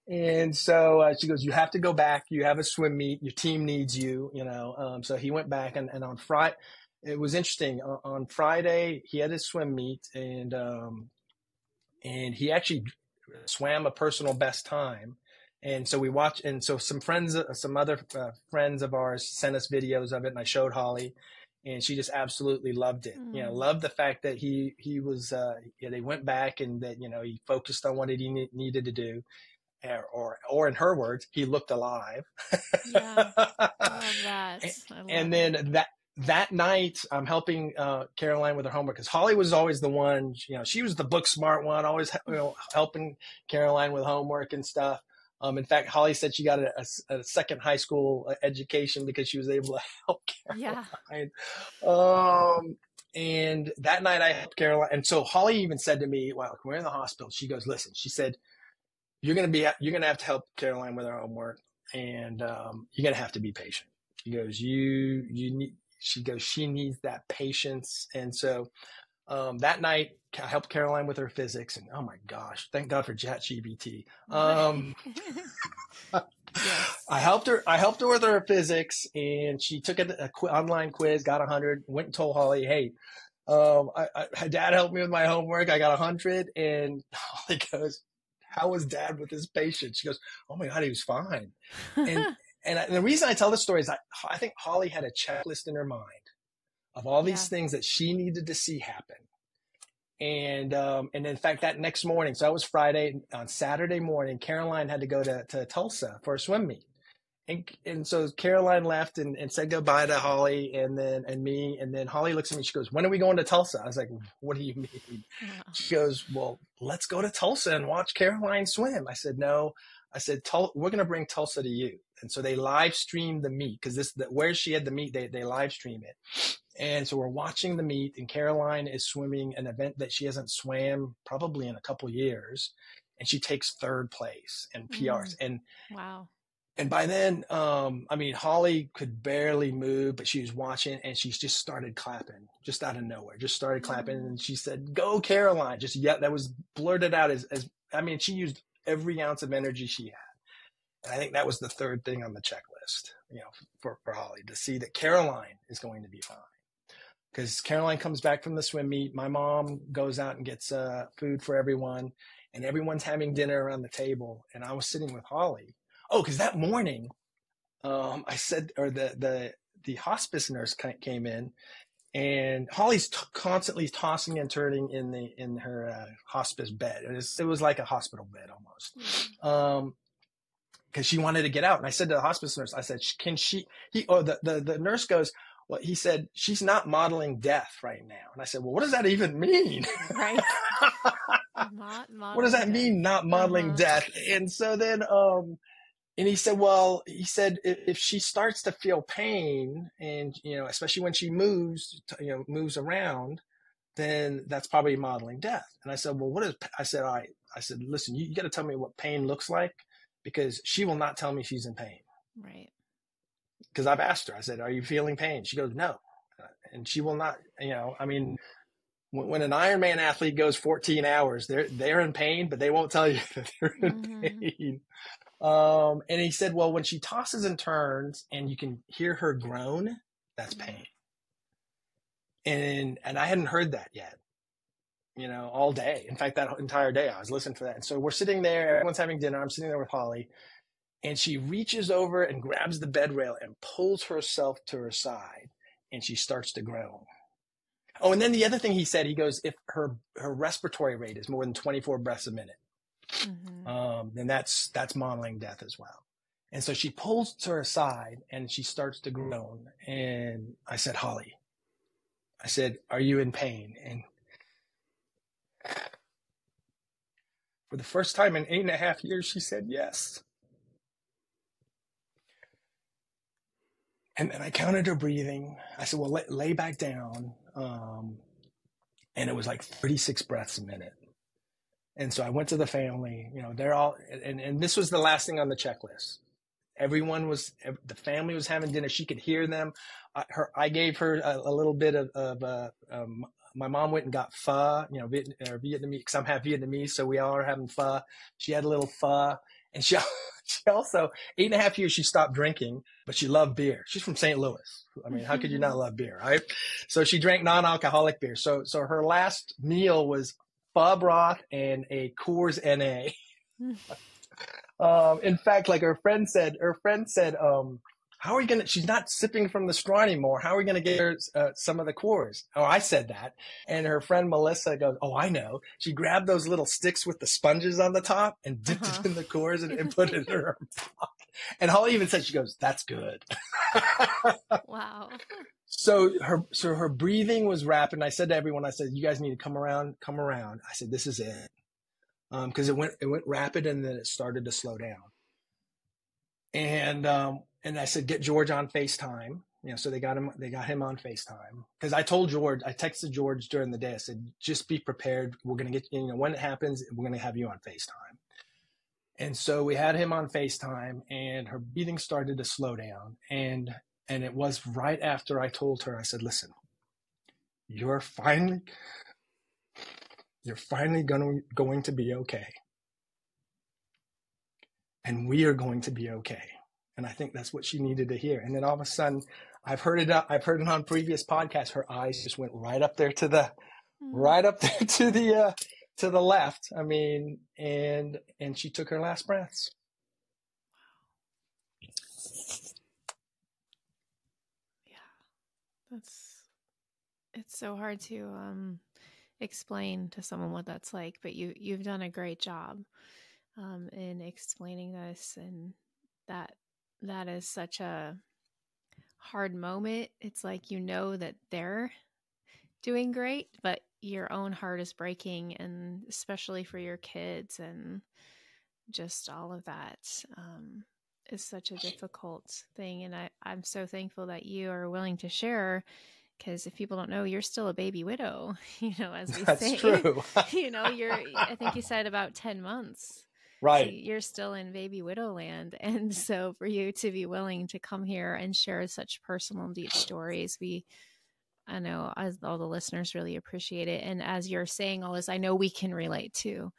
And so she goes, you have to go back. You have a swim meet. Your team needs you, you know. So he went back, and on Friday, it was interesting. On Friday, he had his swim meet, and he actually swam a personal best time. And so we watched, and so some other friends of ours sent us videos of it, and I showed Holly, and she just absolutely loved it. You know, loved the fact that he was, they went back, and that, you know, he focused on what he needed to do. Or in her words, he looked alive. Yeah, I love that. And then that night, I'm helping Caroline with her homework, because Holly was always the one, you know, she was the book smart one, always, you know, helping Caroline with homework and stuff. In fact, Holly said she got a second high school education because she was able to help Caroline. Yeah. And that night I helped Caroline. And so Holly even said to me, while we're in the hospital, she goes, listen, she said, you're going to have to help Caroline with her homework, and you're going to have to be patient. She goes, she needs that patience. And so that night I helped Caroline with her physics, and oh my gosh, thank God for ChatGPT. Yes. I helped her with her physics, and she took an online quiz, got 100, went and told Holly, hey, Dad helped me with my homework. I got 100. And Holly goes, how was Dad with his patient? She goes, oh my God, he was fine. And the reason I tell this story is I think Holly had a checklist in her mind of all these things that she needed to see happen. And in fact, that next morning, so that was Friday, on Saturday morning, Caroline had to go to Tulsa for a swim meet. And so Caroline left and said goodbye to Holly and me. And then Holly looks at me. She goes, when are we going to Tulsa? I was like, what do you mean? She goes, well, let's go to Tulsa and watch Caroline swim. I said, no. I said, we're going to bring Tulsa to you. And so they live streamed the meet, because where she had the meet, they live stream it. And so we're watching the meet, and Caroline is swimming an event that she hasn't swam probably in a couple years. And she takes third place and PRs. Wow. And by then, I mean, Holly could barely move, but she was watching, and she just started clapping just out of nowhere, just started clapping. And she said, "Go Caroline." Just, yeah, that was blurted out I mean, she used every ounce of energy she had. And I think that was the third thing on the checklist, for Holly, to see that Caroline is going to be fine. Because Caroline comes back from the swim meet. My mom goes out and gets food for everyone, and everyone's having dinner around the table. And I was sitting with Holly. Oh, because that morning, I said, or the hospice nurse came in, and Holly's constantly tossing and turning in her hospice bed. It was like a hospital bed almost. Because she wanted to get out. And I said to the hospice nurse, I said, the nurse goes, well, he said, she's not modeling death right now. And I said, well, what does that even mean? Right. What does that mean, not modeling death? And so then, and he said, if she starts to feel pain and, especially when she moves around, then that's probably modeling death. And I said, well, I said, listen, you got to tell me what pain looks like, because she will not tell me she's in pain. Right. Because I've asked her, I said, are you feeling pain? She goes, no. And she will not, I mean, when an Ironman athlete goes 14 hours, they're in pain, but they won't tell you that they're in pain. And he said, well, when she tosses and turns and you can hear her groan, that's pain. And I hadn't heard that yet, all day. In fact, that entire day I was listening for that. And so we're sitting there, everyone's having dinner. I'm sitting there with Holly, and she reaches over and grabs the bed rail and pulls herself to her side, and she starts to groan. Oh, and then the other thing he said, he goes, if her respiratory rate is more than 24 breaths a minute, then that's modeling death as well. And so she pulls to her side and she starts to groan. And I said, Holly, are you in pain? And for the first time in 8.5 years, she said yes. And then I counted her breathing. I said, well, lay back down. And it was like 36 breaths a minute. And so I went to the family, they're all, and this was the last thing on the checklist. The family was having dinner. She could hear them. I gave her a little bit of my mom went and got pho, Vietnamese, because I'm half Vietnamese. So we all are having pho. She had a little pho, and she also, 8.5 years, she stopped drinking, but she loved beer. She's from St. Louis. I mean, how could you not love beer, right? So she drank non-alcoholic beer. So her last meal was pho broth and a Coors NA. In fact, like her friend said, how are we going to, she's not sipping from the straw anymore. How are we going to get her some of the Coors? Oh, I said that. And her friend Melissa goes, oh, I know. She grabbed those little sticks with the sponges on the top and dipped it in the Coors and put it in her mouth. And Holly even said, she goes, that's good. Wow. So her breathing was rapid. And I said to everyone, I said, you guys need to come around. I said, this is it. Because it went rapid, and then it started to slow down. And I said, get George on FaceTime. So they got him on FaceTime. Because I texted George during the day. I said, just be prepared. We're going to get, when it happens, we're going to have you on FaceTime. And so we had him on FaceTime, and her breathing started to slow down. And it was right after I told her, I said, listen, you're finally going to be okay. And we are going to be okay. And I think that's what she needed to hear. And then all of a sudden, I've heard it on previous podcasts. Her eyes just went right up there to the left. I mean, and she took her last breaths. Yeah, it's so hard to explain to someone what that's like, but you've done a great job in explaining this, and that is such a hard moment. It's like, that they're doing great, but your own heart is breaking, and especially for your kids, and just all of that is such a difficult thing. And I'm so thankful that you are willing to share, Because if people don't know, you're still a baby widow, as we That's say. true. I think you said about 10 months. Right. So you're still in baby widow land. And so for you to be willing to come here and share such personal and deep stories, I know as all the listeners really appreciate it. And as you're saying all this, I know we can relate to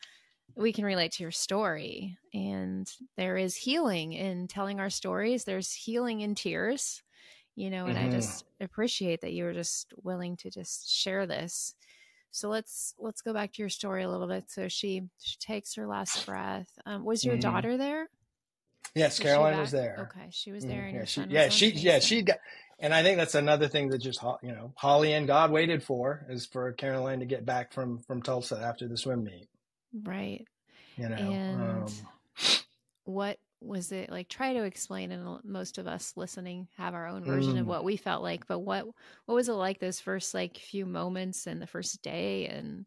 your story, and there is healing in telling our stories. There's healing in tears, and I just appreciate that you were just willing to just share this. So let's go back to your story a little bit. So she takes her last breath. Was your daughter there? Yes, Caroline was there. Okay, she was there, and she got. And I think that's another thing that just Holly and God waited for, is for Caroline to get back from Tulsa after the swim meet. Right. And what was it like? Try to explain, and most of us listening have our own version of what we felt like, but what was it like those first few moments and the first day and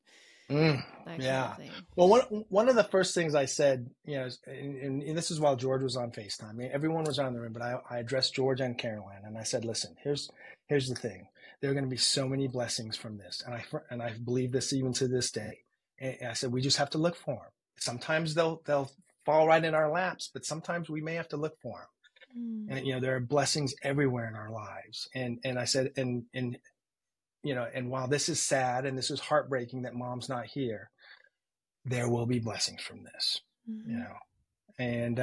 that kind of thing? Well, one of the first things I said, and this is while George was on FaceTime. I mean, everyone was on the room, but I addressed George and Caroline, and I said, listen, here's the thing. There are going to be so many blessings from this. And I believe this even to this day. And I said, we just have to look for them. Sometimes they'll fall right in our laps, but sometimes we may have to look for them. And, there are blessings everywhere in our lives. And I said, and while this is sad and this is heartbreaking that Mom's not here, there will be blessings from this, and,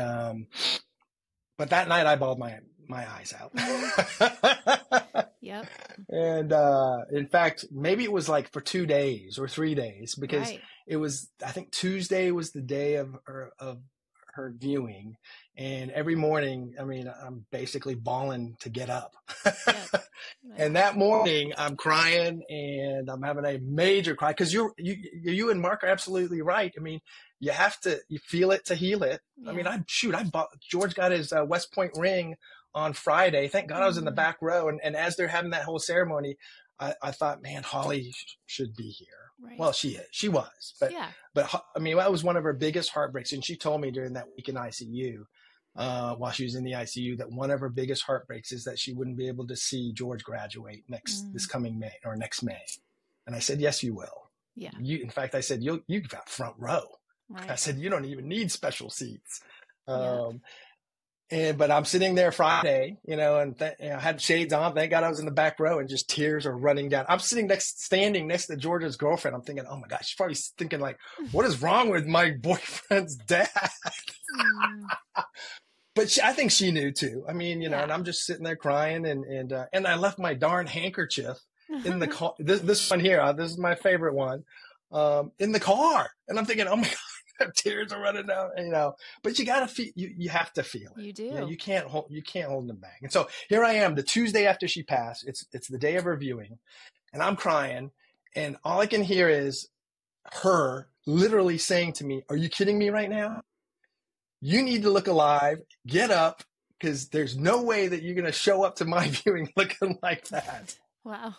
but that night I bawled my eyes out. Yep. And, in fact, maybe it was for 2 days or 3 days, because it was, I think Tuesday was the day of her viewing. And every morning, I mean, I'm basically bawling to get up. Yep. And that morning I'm crying and I'm having a major cry, because you and Mark are absolutely right. I mean, you feel it to heal it. Yeah. I mean, George got his West Point ring on Friday. Thank God I was in the back row. And as they're having that whole ceremony, I thought, man, Holly should be here. Right. Well, she was, but I mean, that was one of her biggest heartbreaks. And she told me during that week in ICU, while she was in the ICU, that one of her biggest heartbreaks is that she wouldn't be able to see George graduate this coming May or next May. And I said, yes, you will. Yeah. In fact, I said, you got front row. Right. I said, you don't even need special seats. But I'm sitting there Friday, and I had shades on. Thank God I was in the back row, and just tears are running down. I'm standing next to George's girlfriend. I'm thinking, oh my gosh, she's probably thinking what is wrong with my boyfriend's dad? But I think she knew too. I mean, and I'm just sitting there crying, and I left my darn handkerchief in the car. This one here, this is my favorite one, in the car. And I'm thinking, oh my God. Tears are running down, but you gotta feel. You have to feel it. You do. You can't hold them back. And so here I am, the Tuesday after she passed. It's the day of her viewing, and I'm crying, and all I can hear is her literally saying to me, "Are you kidding me right now? You need to look alive. Get up, because there's no way that you're gonna show up to my viewing looking like that." Wow.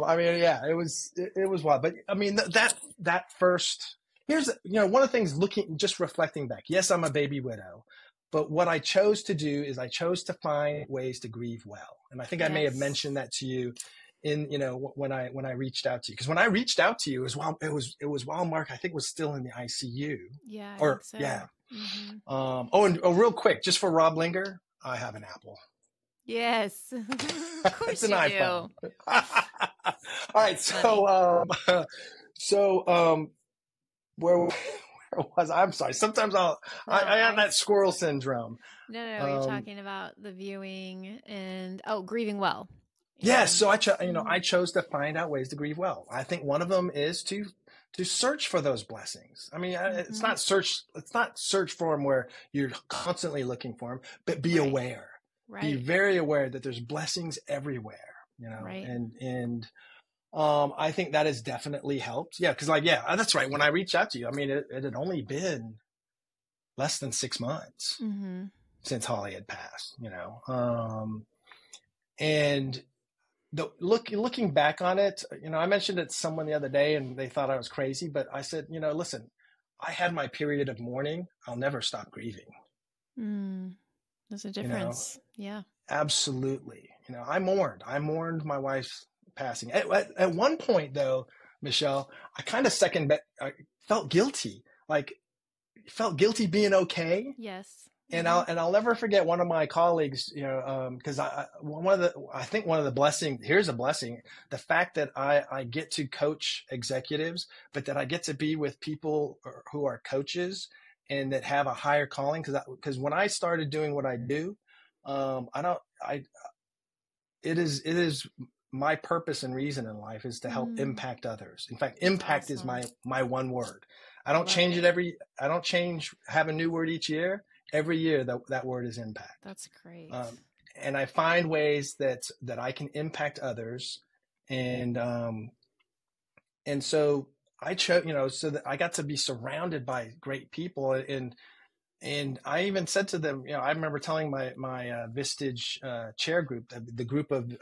I mean, yeah, it was wild, but I mean that first. Here's, one of the things just reflecting back. Yes, I'm a baby widow, but what I chose to do is I chose to find ways to grieve well. And I think I may have mentioned that to you when I reached out to you. Because when I reached out to you, it was while Mark, I think, was still in the ICU. Yeah. Yeah. Mm-hmm. Real quick, just for Rob Linger, I have an Apple. Yes. Of course it's an you iPhone. do. All right. Where was I? I'm sorry. Sometimes I have that squirrel syndrome. No, you're talking about the viewing and grieving well. Yes. So I chose to find out ways to grieve well. I think one of them is to search for those blessings. I mean, it's not search for them where you're constantly looking for them, but be aware. Right. Be very aware that there's blessings everywhere. Right. And I think that has definitely helped. Yeah. Cause that's right. When I reached out to you, I mean, it had only been less than 6 months since Holly had passed, and looking back on it, I mentioned it to someone the other day and they thought I was crazy, but I said, listen, I had my period of mourning. I'll never stop grieving. There's a difference. Yeah. Absolutely. I mourned my wife's passing. At one point though, Michelle, I kind of I felt guilty. Like, felt guilty being okay. Yes. And I'll never forget one of my colleagues, because I think one of the blessings, here's a blessing, the fact that I get to coach executives, but that I get to be with people who are coaches and that have a higher calling. Because when I started doing what I do, it is my purpose and reason in life is to help impact others. In fact, impact is my one word. I don't change it I don't have a new word each year. Every year that word is impact. That's great. And I find ways that I can impact others. And so I chose, so that I got to be surrounded by great people. And I even said to them, I remember telling my Vistage chair group, the group of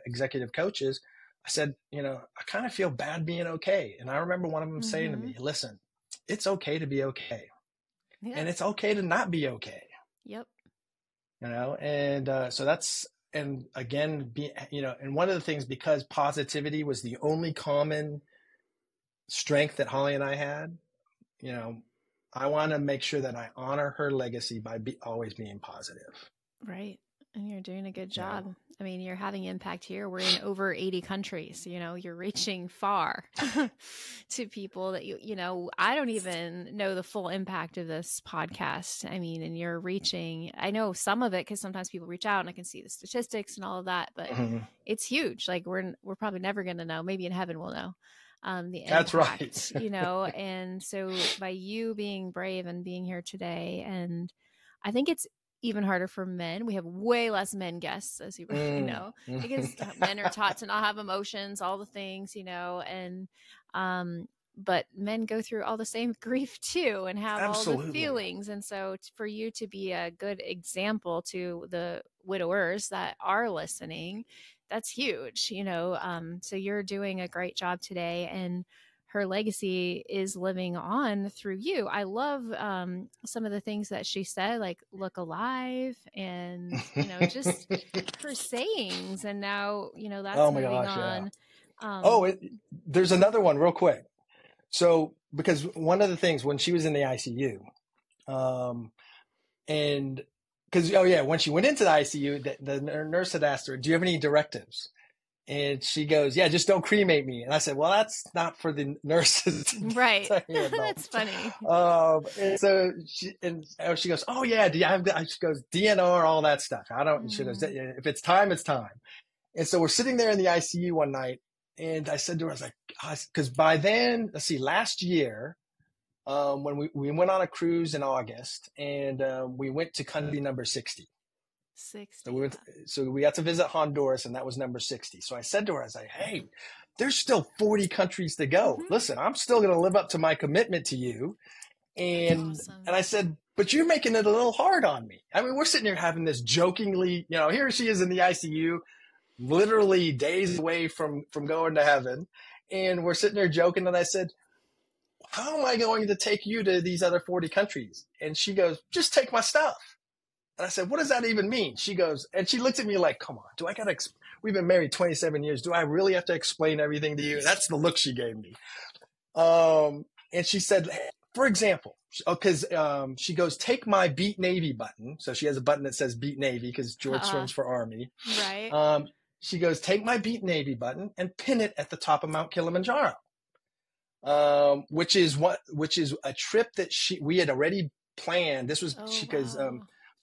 executive coaches, I said, I kind of feel bad being okay. And I remember one of them saying to me, listen, it's okay to be okay. Yeah. And it's okay to not be okay. Yep. And so that's, and again, and one of the things, because positivity was the only common strength that Holly and I had, I want to make sure that I honor her legacy by always being positive. Right. And you're doing a good job. Yeah. I mean, you're having impact here. We're in over 80 countries, you're reaching far to people that, I don't even know the full impact of this podcast. I mean, and you're reaching, I know some of it because sometimes people reach out and I can see the statistics and all of that, but it's huge. Like we're probably never going to know. Maybe in heaven we'll know. The impact, that's right. And so by you being brave and being here today, and I think it's even harder for men. We have way less men guests, as you know, because men are taught to not have emotions, all the things, and but men go through all the same grief too and have Absolutely. all the feelings. And so for you to be a good example to the widowers that are listening, that's huge, so you're doing a great job today, and her legacy is living on through you. I love some of the things that she said, like look alive, and, just her sayings. And now, that's moving on. Yeah. There's another one real quick. So, because one of the things when she was in the ICU, and because, when she went into the ICU, the nurse had asked her, do you have any directives? And she goes, yeah, just don't cremate me. And I said, well, that's not for the nurses. Right. That's funny. And so she goes, oh yeah, she goes, DNR, all that stuff. She goes, if it's time, it's time. And so we're sitting there in the ICU one night, and I said to her, I was like, because by then, let's see, last year, when we went on a cruise in August, and we went to country number 60. 60. So we got to visit Honduras, and that was number 60. So I said to her, I was like, hey, there's still 40 countries to go. Listen, I'm still going to live up to my commitment to you. And awesome. And I said, but you're making it a little hard on me. I mean, we're sitting here having this jokingly, here she is in the ICU, literally days away from going to heaven. And we're sitting there joking. And I said, how am I going to take you to these other 40 countries? And she goes, just take my stuff. And I said, what does that even mean? She goes, and she looked at me like, come on, we've been married 27 years. Do I really have to explain everything to you? That's the look she gave me. And she said, for example, because she goes, take my Beat Navy button. So she has a button that says Beat Navy because George stands for Army. Right. She goes, take my Beat Navy button and pin it at the top of Mount Kilimanjaro. Which is a trip that we had already planned. This was because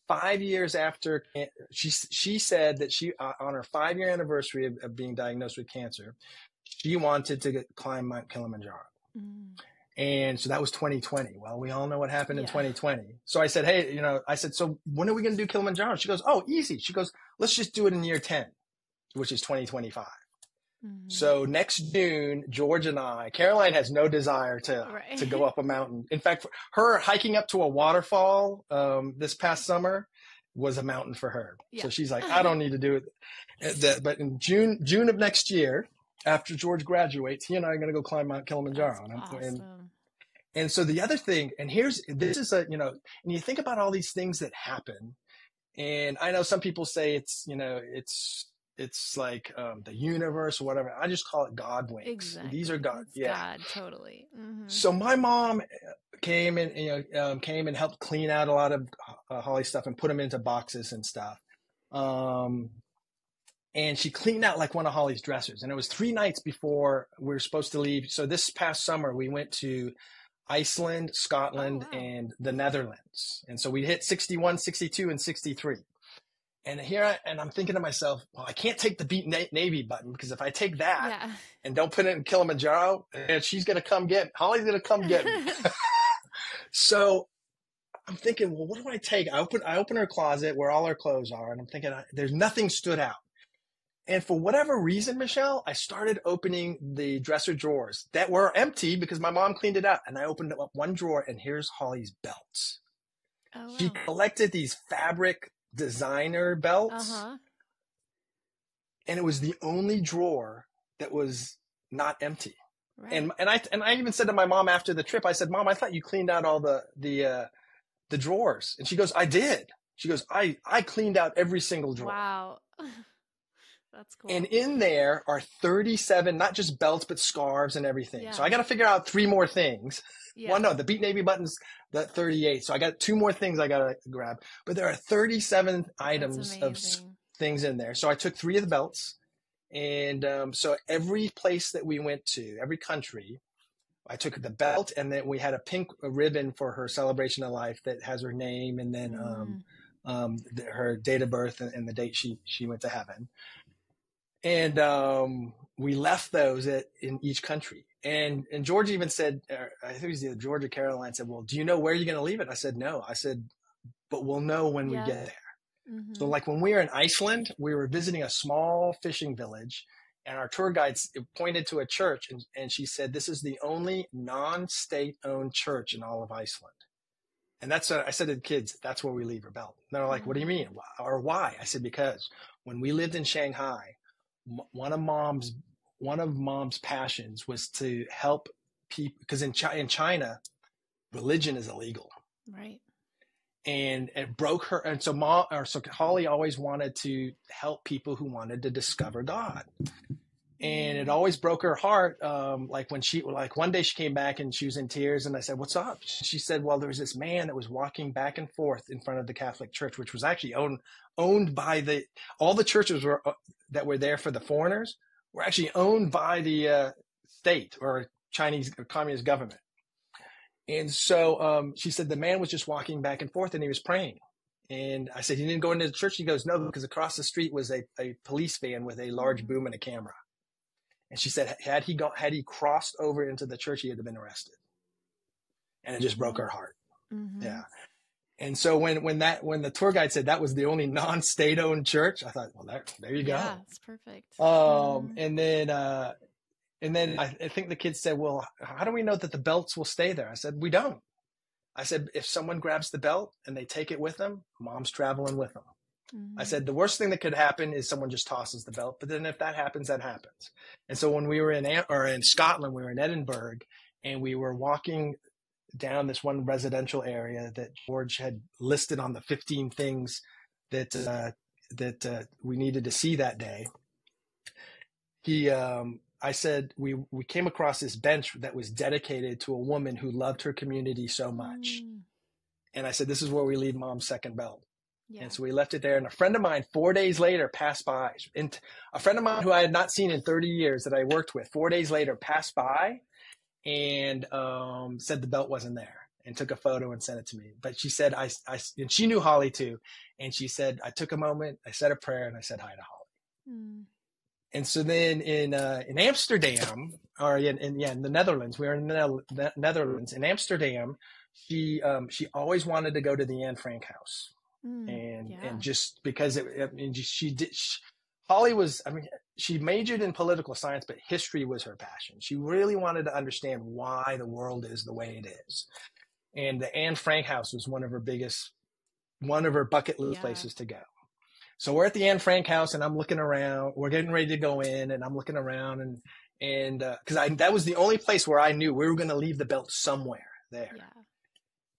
5 years after she said that she on her 5-year anniversary of being diagnosed with cancer, she wanted to climb Mount Kilimanjaro. And so that was 2020. Well, we all know what happened in 2020. So I said, hey, so when are we going to do Kilimanjaro? She goes, oh, easy. She goes, let's just do it in year 10, which is 2025. So next June, George and Caroline has no desire to go up a mountain. In fact, her hiking up to a waterfall this past summer was a mountain for her. Yeah. So she's like, I don't need to do it. But in June of next year, after George graduates, he and I are going to go climb Mount Kilimanjaro. Awesome. And so the other thing, and and you think about all these things that happen, And I know some people say it's, it's like the universe or whatever. I just call it God winks. Exactly. These are God. It's God, totally. Mm-hmm. So my mom came and came and helped clean out a lot of Holly stuff and put them into boxes and stuff. And she cleaned out like one of Holly's dressers. And it was 3 nights before we were supposed to leave. So this past summer, we went to Iceland, Scotland, and the Netherlands. And so we hit 61, 62, and 63. And I'm thinking to myself, well, I can't take the Beat Navy button, because if I take that and don't put it in Kilimanjaro, and Holly's going to come get me. So I'm thinking, well, what do I take? I open her closet where all her clothes are, and I'm thinking, there's nothing stood out. And for whatever reason, Michelle, I started opening the dresser drawers that were empty because my mom cleaned it out. And I opened up one drawer, and here's Holly's belts. Oh, wow. She collected these fabric designer belts. And it was the only drawer that was not empty. Right. And I even said to my mom after the trip, I said, Mom, I thought you cleaned out all the drawers. And she goes, I did. She goes, I cleaned out every single drawer. Wow. That's cool. And in there are 37, not just belts, but scarves and everything. Yeah. So I got to figure out 3 more things. Yeah. Well, no, the Beat Navy button's the 38. So I got 2 more things I got to grab. But there are 37 items of things in there. So I took 3 of the belts. And so every place that we went to, every country, I took the belt, and then we had a pink ribbon for her celebration of life that has her name, and then her date of birth and the date she went to heaven. And we left those in each country. And George even said, I think it was either George or Caroline said, well, do you know where you're going to leave it? I said, no. I said, but we'll know when we get there. Mm-hmm. So like when we were in Iceland, we were visiting a small fishing village, and our tour guide pointed to a church, and she said, this is the only non-state owned church in all of Iceland. And I said to the kids, that's where we leave our belt. And they're like, what do you mean? Or why? I said, because when we lived in Shanghai, one of mom's passions was to help people, because in China, religion is illegal. Right. And it broke her. And so Holly always wanted to help people who wanted to discover God. And it always broke her heart. Like one day she came back and she was in tears, and I said, what's up? She said, well, there was this man that was walking back and forth in front of the Catholic Church, which was actually owned by all the churches that were there for the foreigners were actually owned by the state or Chinese or communist government. And so she said the man was just walking back and forth, and he was praying. And I said, he didn't go into the church? He goes, no, because across the street was a police van with a large boom and a camera. And she said, had he crossed over into the church, he would have been arrested. And it just broke her heart. Mm-hmm. Yeah. And so when the tour guide said that was the only non-state owned church, I thought, well, there you go. Yeah, it's perfect. And then I think the kids said, well, how do we know that the belts will stay there? I said, we don't. I said, if someone grabs the belt and they take it with them, Mom's traveling with them. Mm-hmm. I said, the worst thing that could happen is someone just tosses the belt. But then if that happens, that happens. And so when we were in Scotland, we were in Edinburgh, and we were walking down this one residential area that George had listed on the 15 things that we needed to see that day. I said, we came across this bench that was dedicated to a woman who loved her community so much. And I said, this is where we leave Mom's second belt. Yeah. And so we left it there. And a friend of mine 4 days later passed by. And a friend of mine who I had not seen in 30 years that I worked with 4 days later passed by and said the belt wasn't there, and took a photo and sent it to me. But she said, and she knew Holly too. And she said, I took a moment, I said a prayer, and I said hi to Holly. Mm. And so then in Amsterdam, or in the Netherlands, we were in the Netherlands. In Amsterdam, she always wanted to go to the Anne Frank house. And just because she majored in political science, but history was her passion. She really wanted to understand why the world is the way it is. And the Anne Frank house was one of her bucket list places to go. So we're at the Anne Frank house, and I'm looking around. We're getting ready to go in, and I'm looking around, and because that was the only place where I knew we were going to leave the belt somewhere there. Yeah.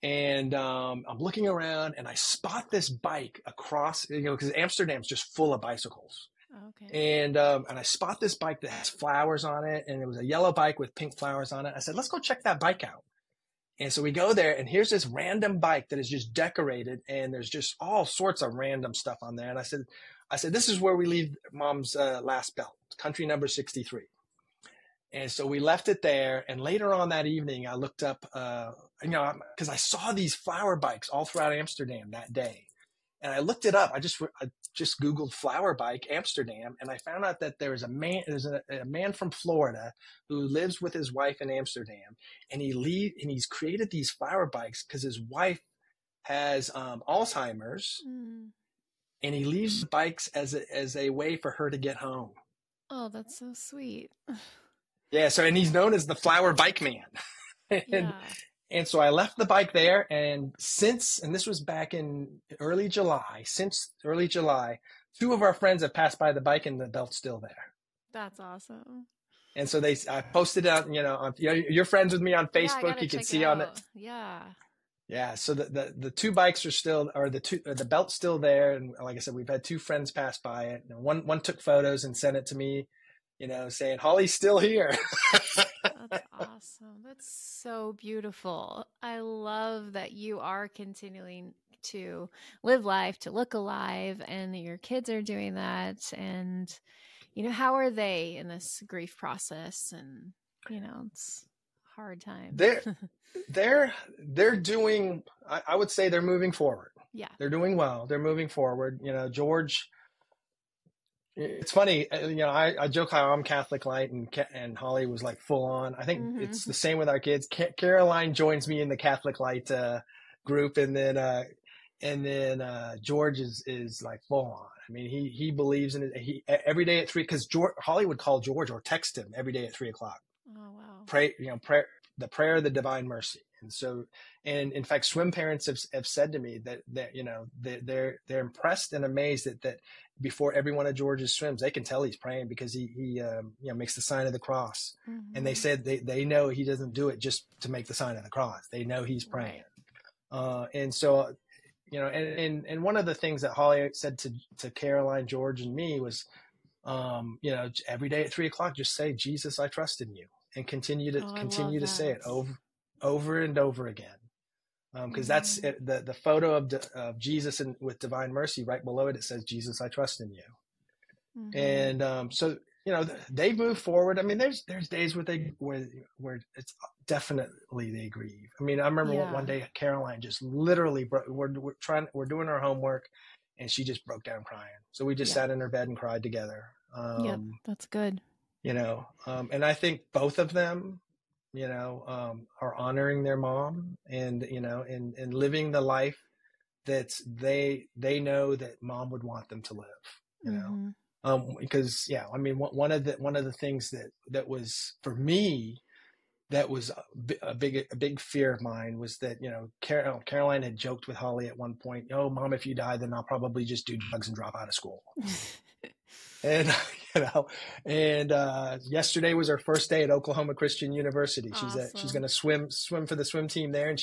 And I'm looking around and I spot this bike across, because Amsterdam's just full of bicycles. Okay. And I spot this bike that has flowers on it, and it was a yellow bike with pink flowers on it. I said, let's go check that bike out. And so we go there, and here's this random bike that is just decorated, and there's just all sorts of random stuff on there. And I said, this is where we leave Mom's last belt, country number 63. And so we left it there. And later on that evening, I looked up, because I saw these flower bikes all throughout Amsterdam that day. And I looked it up. I just Googled flower bike Amsterdam, and I found out that there's a man from Florida who lives with his wife in Amsterdam, and he's created these flower bikes because his wife has Alzheimer's, and he leaves the bikes as a way for her to get home. Oh, that's so sweet. Yeah. So, and he's known as the flower bike man. And so I left the bike there, and this was back in early July, two of our friends have passed by the bike and the belt's still there. That's awesome. And so I posted out, you're friends with me on Facebook. You can see on it. Yeah. Yeah. So the two bikes are still, or the belt's still there. And like I said, we've had two friends pass by it. And one took photos and sent it to me, saying, Holly's still here. That's awesome. That's so beautiful. I love that you are continuing to live life, to look alive, and that your kids are doing that. And, how are they in this grief process? And, it's a hard time. They're doing, I would say they're moving forward. Yeah. They're doing well. They're moving forward. George, it's funny, I joke how I'm Catholic light and Holly was like full on. I think it's the same with our kids. Caroline joins me in the Catholic light group, and then George is like full on. I mean, he believes in it. Every day at 3, because Holly would call George or text him every day at 3:00. Oh wow! Pray, the prayer of the divine mercy. And so, and in fact, swim parents have said to me that they're impressed and amazed that before every one of George's swims, they can tell he's praying, because he makes the sign of the cross. And they said they know he doesn't do it just to make the sign of the cross. They know he's praying. Right. And so, and one of the things that Holly said to Caroline, George, and me was, every day at 3:00, just say, Jesus, I trust in you, and continue to say it over and over again. Because that's it, the photo of Jesus with divine mercy. Right below it says, Jesus, I trust in you. And so they move forward. I mean, there's days where it's definitely they grieve. I mean, I remember one day Caroline just literally we're doing our homework, and she just broke down crying. So we just sat in her bed and cried together. That's good. And I think both of them, are honoring their mom, and and living the life that they know that mom would want them to live. Because I mean, one of the things that was for me, that was a big fear of mine, was that Caroline had joked with Holly at one point, "Oh, Mom, if you die, then I'll probably just do drugs and drop out of school." And yesterday was her first day at Oklahoma Christian University. Awesome. She's going to swim for the swim team there. And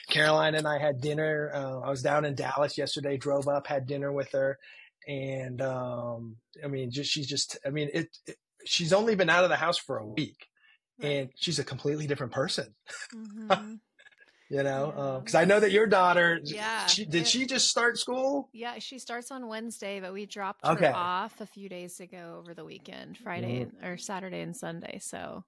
Caroline and I had dinner. I was down in Dallas yesterday, drove up, had dinner with her. And, I mean, she's only been out of the house for a week, and she's a completely different person. Because I know that your daughter, did she just start school? Yeah, she starts on Wednesday, but we dropped her off a few days ago over the weekend, Friday or Saturday and Sunday. So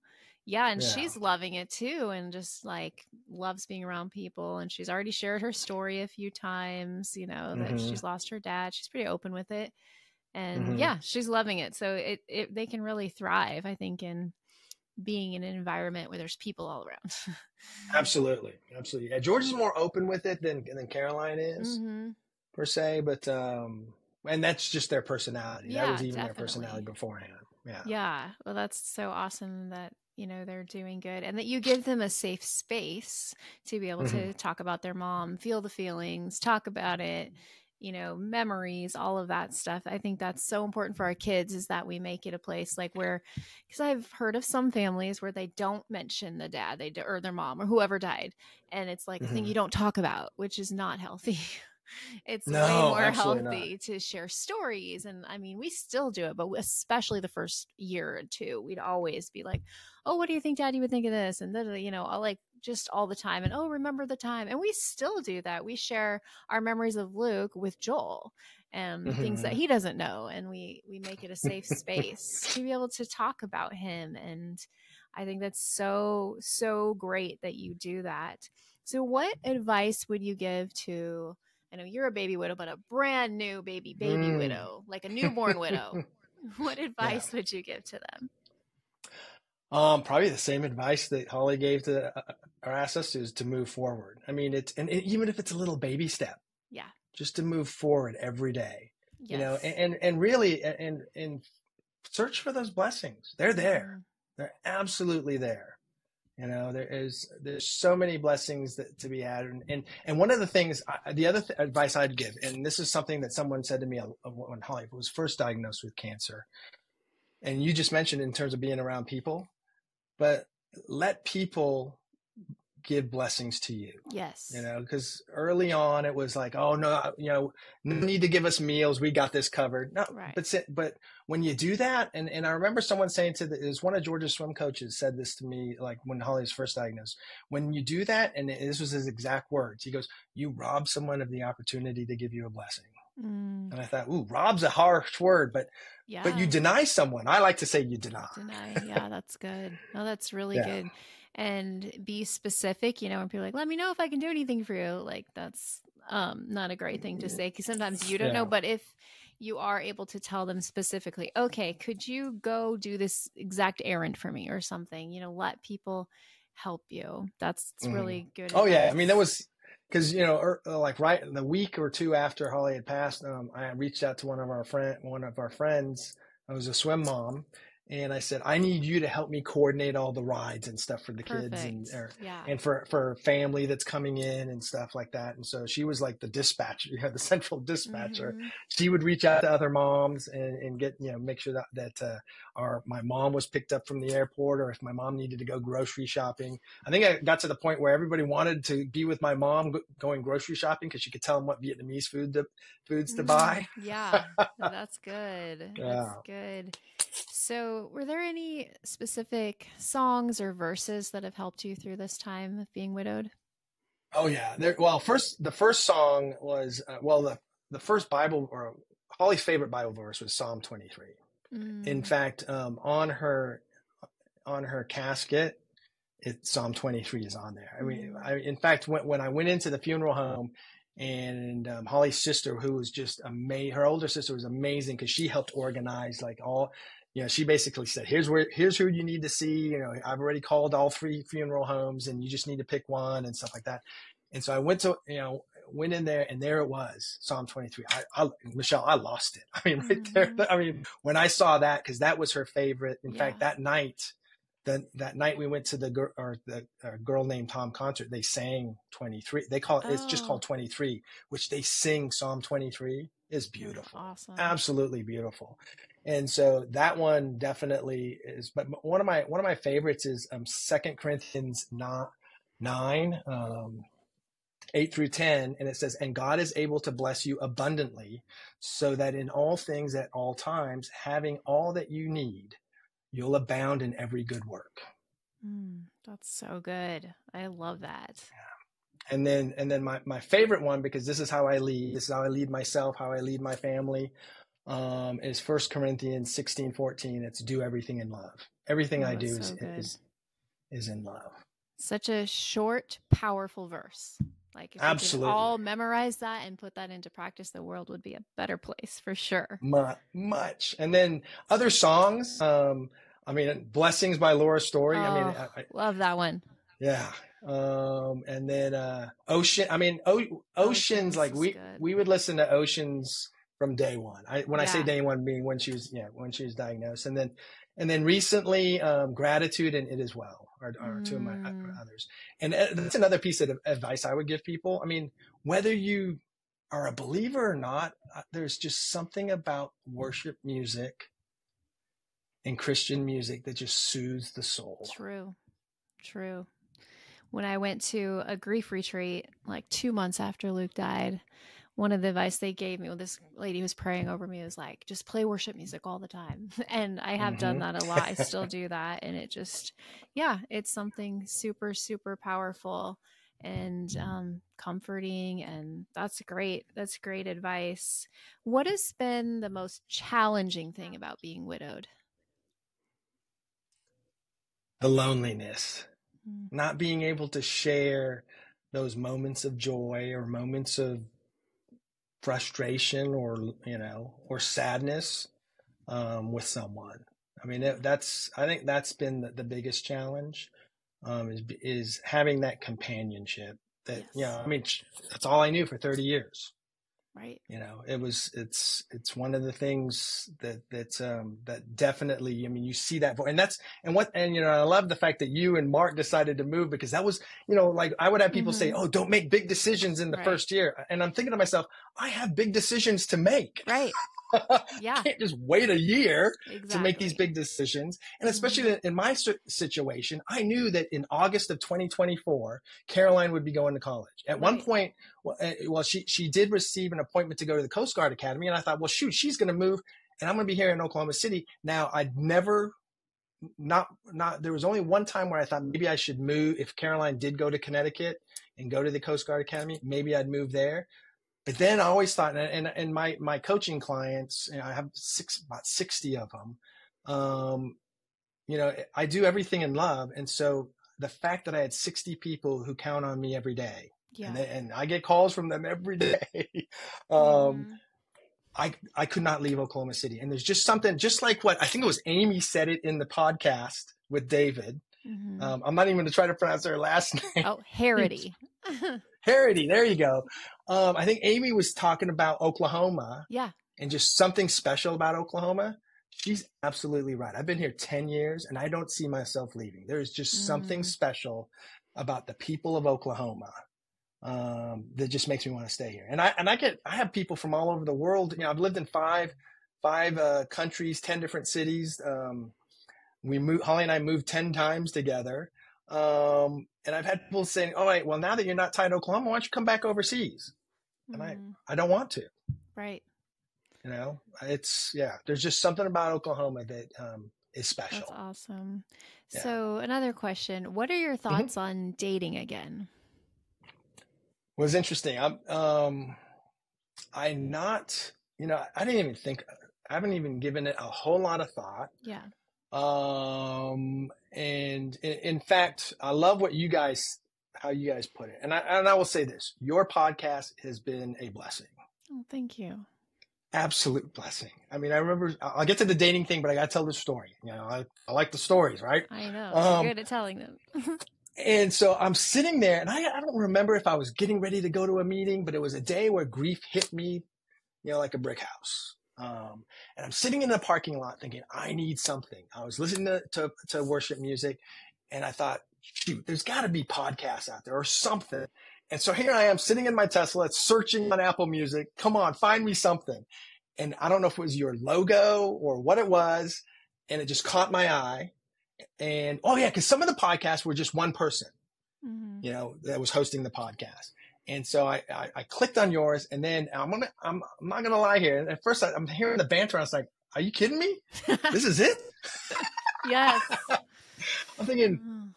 she's loving it too, and just like loves being around people. And she's already shared her story a few times, that she's lost her dad. She's pretty open with it. And she's loving it. So they can really thrive, I think, in being in an environment where there's people all around. Absolutely. Yeah, George is more open with it than Caroline is, per se, but and that's just their personality. That was even their personality beforehand. Yeah. Well, that's so awesome that they're doing good, and that you give them a safe space to be able to talk about their mom, feel the feelings, talk about it, memories, all of that stuff. I think that's so important for our kids, is that we make it a place like where, because I've heard of some families where they don't mention the dad, or their mom or whoever died. And it's like a thing you don't talk about, which is not healthy. It's way No, more absolutely healthy not. to share stories. And I mean, we still do it, but especially the first year or two, we'd always be like, oh, what do you think daddy would think of this? And then, I'll like just all the time. And oh, remember the time. And we still do that. We share our memories of Luke with Joel and things that he doesn't know. And we make it a safe space to be able to talk about him. And I think that's so, so great that you do that. So what advice would you give to, I know you're a baby widow, but a brand new baby widow, like a newborn widow? What advice would you give to them? Probably the same advice that Holly gave to our ancestors, to move forward. I mean, even if it's a little baby step, just to move forward every day, and really, and search for those blessings. They're there. They're absolutely there. There's so many blessings to be had. And one of the things, the other advice I'd give, and this is something that someone said to me when Holly was first diagnosed with cancer, and you just mentioned in terms of being around people, but let people give blessings to you. Yes. Because early on it was like, oh no, no need to give us meals. We got this covered. No, right. But when you do that, and I remember someone saying it was one of Georgia's swim coaches said this to me, like when Holly was first diagnosed, when you do that, and this was his exact words, he goes, you rob someone of the opportunity to give you a blessing. And I thought, ooh, rob's a harsh word, but you deny someone. I like to say you deny. Yeah, that's good. No, that's really good. And be specific, when people are like, let me know if I can do anything for you. Like, that's not a great thing to say, because sometimes you don't know. But if you are able to tell them specifically, okay, could you go do this exact errand for me or something, let people help you. That's really good. Oh, advice. Yeah. I mean, that was because, like right the week or two after Holly had passed, I reached out to one of our friends. I was a swim mom. And I said, I need you to help me coordinate all the rides and stuff for the kids and for family that's coming in and stuff like that. And so she was like the dispatcher, the central dispatcher. She would reach out to other moms and get, make sure that my mom was picked up from the airport, or if my mom needed to go grocery shopping. I think I got to the point where everybody wanted to be with my mom going grocery shopping, because she could tell them what Vietnamese foods to buy. Yeah, that's good. That's good. So were there any specific songs or verses that have helped you through this time of being widowed? Oh, yeah. The first song was, the first Bible, or Holly's favorite Bible verse, was Psalm 23. In fact, on her casket, Psalm 23 is on there. I mean, in fact, when I went into the funeral home, and Holly's sister, who was just amazing, her older sister was amazing, because she helped organize like all, she basically said, here's who you need to see. I've already called all 3 funeral homes, and you just need to pick one and stuff like that. And so I went in there, and there it was, Psalm 23. Michelle, I lost it. I mean, right there. I mean, when I saw that, because that was her favorite. In fact, that night we went to the Girl Named Tom concert. They sang 23. They call it, it's just called 23, which they sing Psalm 23. Is beautiful. Awesome. Absolutely beautiful. And so that one definitely is, but one of my favorites is 2 Corinthians 9, 8 through 10. And it says, and God is able to bless you abundantly, so that in all things at all times, having all that you need, you'll abound in every good work. That's so good. I love that. Yeah. And then my favorite one, because this is how I lead. This is how I lead myself, how I lead my family, is 1 Corinthians 16:14. It's do everything in love. Everything I do is in love. Such a short, powerful verse. Like if Absolutely. we could all memorize that and put that into practice, the world would be a better place for sure. Much. And then other songs. Blessings by Laura Story. I love that one. Yeah. And then Oceans, like we would listen to Oceans from day one. I say day one, being when she was diagnosed. And then recently, Gratitude and It Is Well are 2 of my others. And that's another piece of advice I would give people. I mean, whether you are a believer or not, there's just something about worship music and Christian music that just soothes the soul. True. When I went to a grief retreat like 2 months after Luke died, one of the advice they gave me, this lady who was praying over me, was like, just play worship music all the time. And I have done that a lot. I still do that. And it just, it's something super, super powerful and comforting. And that's great. That's great advice. What has been the most challenging thing about being widowed? The loneliness, not being able to share those moments of joy or moments of frustration or sadness with someone. I mean, I think that's been the biggest challenge, is having that companionship that, I mean, that's all I knew for 30 years. Right. It's one of the things that definitely, I mean, you see that, and I love the fact that you and Mark decided to move, because that was, like I would have people say, oh, don't make big decisions in the first year. And I'm thinking to myself, I have big decisions to make. Right. Yeah. I can't just wait a year to make these big decisions. And especially in my situation, I knew that in August of 2024, Caroline would be going to college. At one point, she did receive an appointment to go to the Coast Guard Academy. And I thought, well, shoot, she's going to move and I'm going to be here in Oklahoma City. Now, there was only one time where I thought maybe I should move. If Caroline did go to Connecticut and go to the Coast Guard Academy, maybe I'd move there. But then I always thought, and my coaching clients, I have about 60 of them. I do everything in love, and so the fact that I had 60 people who count on me every day, and I get calls from them every day, I could not leave Oklahoma City. And there's just something, just like what I think it was Amy said it in the podcast with David. I'm not even going to try to pronounce her last name. Oh, Harity. Harity, there you go. I think Amy was talking about Oklahoma. Yeah. And just something special about Oklahoma. She's absolutely right. I've been here 10 years and I don't see myself leaving. There is just something special about the people of Oklahoma that just makes me want to stay here. And I have people from all over the world. I've lived in five countries, 10 different cities. Holly and I moved 10 times together. And I've had people saying, all right, well, now that you're not tied to Oklahoma, why don't you come back overseas? And I don't want to. Right. There's just something about Oklahoma that is special. That's awesome. Yeah. So another question, what are your thoughts on dating again? It was interesting. I haven't even given it a whole lot of thought. Yeah. And in fact, I love how you guys put it. And I will say this, your podcast has been a blessing. Oh, thank you. Absolute blessing. I mean, I remember, I'll get to the dating thing, but I got to tell the story. I like the stories, right? I know. You're good at telling them. And so I'm sitting there and I don't remember if I was getting ready to go to a meeting, but it was a day where grief hit me, like a brick house. And I'm sitting in the parking lot thinking, I need something. I was listening to worship music and I thought, shoot, there's got to be podcasts out there or something. And so here I am sitting in my Tesla, searching on Apple Music. Come on, find me something. And I don't know if it was your logo or what it was. And it just caught my eye. And, because some of the podcasts were just one person, that was hosting the podcast. And so I clicked on yours, and then I'm not gonna lie here. And at first I'm hearing the banter. I was like, "Are you kidding me? This is it?" Yes. I'm thinking,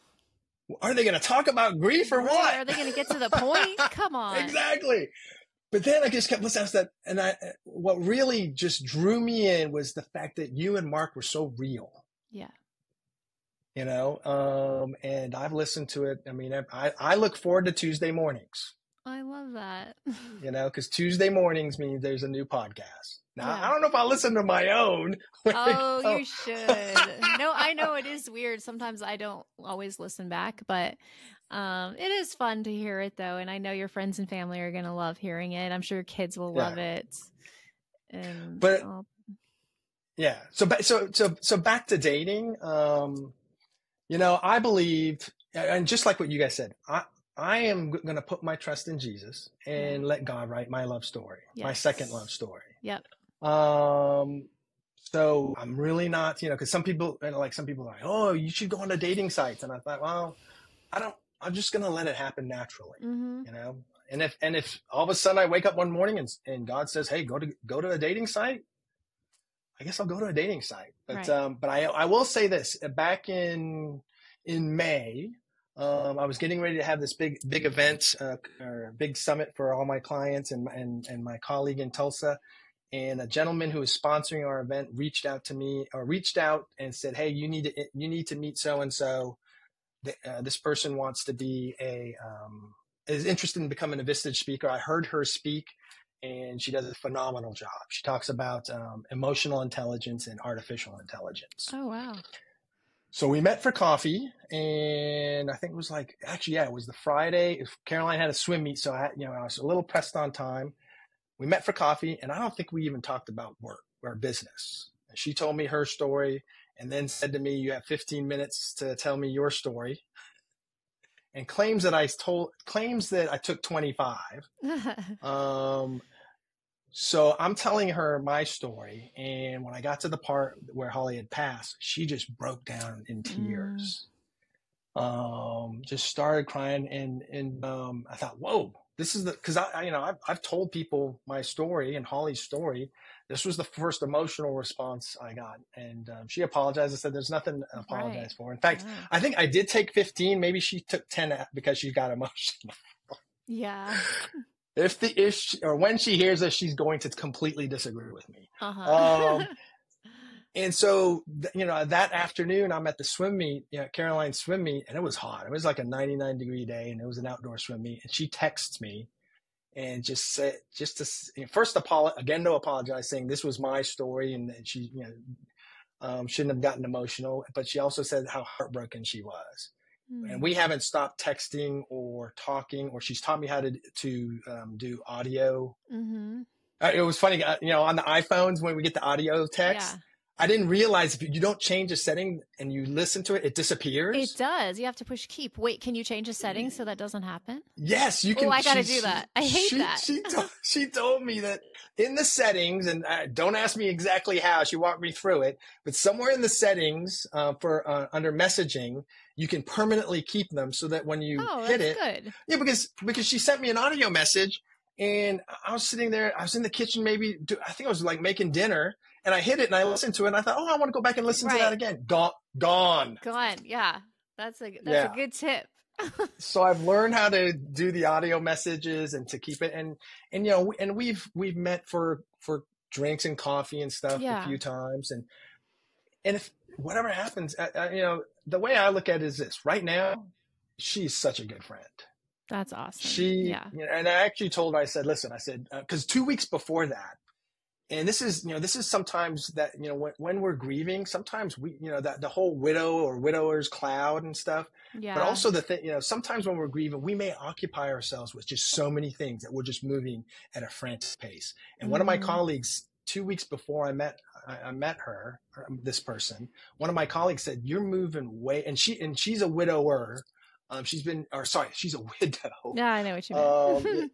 are they gonna talk about grief or what? Are they gonna get to the point? Come on. Exactly. But then I just kept listening to that, and what really just drew me in was the fact that you and Mark were so real. Yeah. And I've listened to it. I mean, I look forward to Tuesday mornings. I love that. Because Tuesday mornings means there's a new podcast. Now, I don't know if I'll listen to my own. Oh, you should. No, I know it is weird. Sometimes I don't always listen back, but it is fun to hear it, though. And I know your friends and family are going to love hearing it. I'm sure your kids will love it. And So back to dating. I believed, and just like what you guys said, I am going to put my trust in Jesus and let God write my love story, my second love story. Yep. So I'm really not, because some people are like, oh, you should go on to dating sites. And I thought, well, I'm just going to let it happen naturally, And if all of a sudden I wake up one morning and God says, hey, go to a dating site, I guess I'll go to a dating site. But, but I will say this, back in May, I was getting ready to have this big event, or big summit for all my clients and my colleague in Tulsa. And a gentleman who was sponsoring our event reached out and said, hey, you need to meet so-and-so. This person wants to be is interested in becoming a Vistage speaker. I heard her speak, and she does a phenomenal job. She talks about emotional intelligence and artificial intelligence. Oh, wow. So we met for coffee, and I think it was it was the Friday. Caroline had a swim meet, so I was a little pressed on time. We met for coffee, and I don't think we even talked about work or business. And she told me her story and then said to me, you have 15 minutes to tell me your story, and claims that I took 25. So I'm telling her my story. And when I got to the part where Holly had passed, she just broke down in tears. Just started crying. And I thought, whoa. This is because I've told people my story and Holly's story. This was the first emotional response I got, and she apologized. I said, "There's nothing to apologize for." In fact, I think I did take 15. Maybe she took 10 because she got emotional. Yeah. When she hears this, she's going to completely disagree with me. And so, that afternoon, I'm at the swim meet, Caroline's swim meet, and it was hot. It was like a 99-degree day, and it was an outdoor swim meet. And she texts me and first to apologize, saying this was my story, and she, shouldn't have gotten emotional. But she also said how heartbroken she was. And we haven't stopped texting or talking, or she's taught me how to do audio. It was funny, on the iPhones when we get the audio text. Yeah. I didn't realize if you don't change a setting and you listen to it, it disappears. It does. You have to push keep. Wait, can you change a setting so that doesn't happen? Yes, you can. Oh, I got to do that. I hate that. She told me that in the settings, and don't ask me exactly how, she walked me through it, but somewhere in the settings for under messaging, you can permanently keep them so that when you hit it. Good. Yeah, because she sent me an audio message, and I was sitting there, I was in the kitchen I think I was making dinner. And I hit it and I listened to it and I thought, I want to go back and listen to that again. Gone. Yeah. That's a good tip. So I've learned how to do the audio messages and to keep it. And we've met for drinks and coffee and stuff a few times. And if whatever happens, the way I look at it is this: right now, she's such a good friend. That's awesome. And I actually told her, I said, because 2 weeks before that, and this is sometimes that, when we're grieving, sometimes we, that the whole widow or widower's cloud and stuff. Yeah. But also the thing, sometimes when we're grieving, we may occupy ourselves with just so many things that we're just moving at a frantic pace. And one of my colleagues, 2 weeks before I met her, this person, one of my colleagues said, "You're moving way," and she's a widower. She's a widow. Yeah, I know what you mean.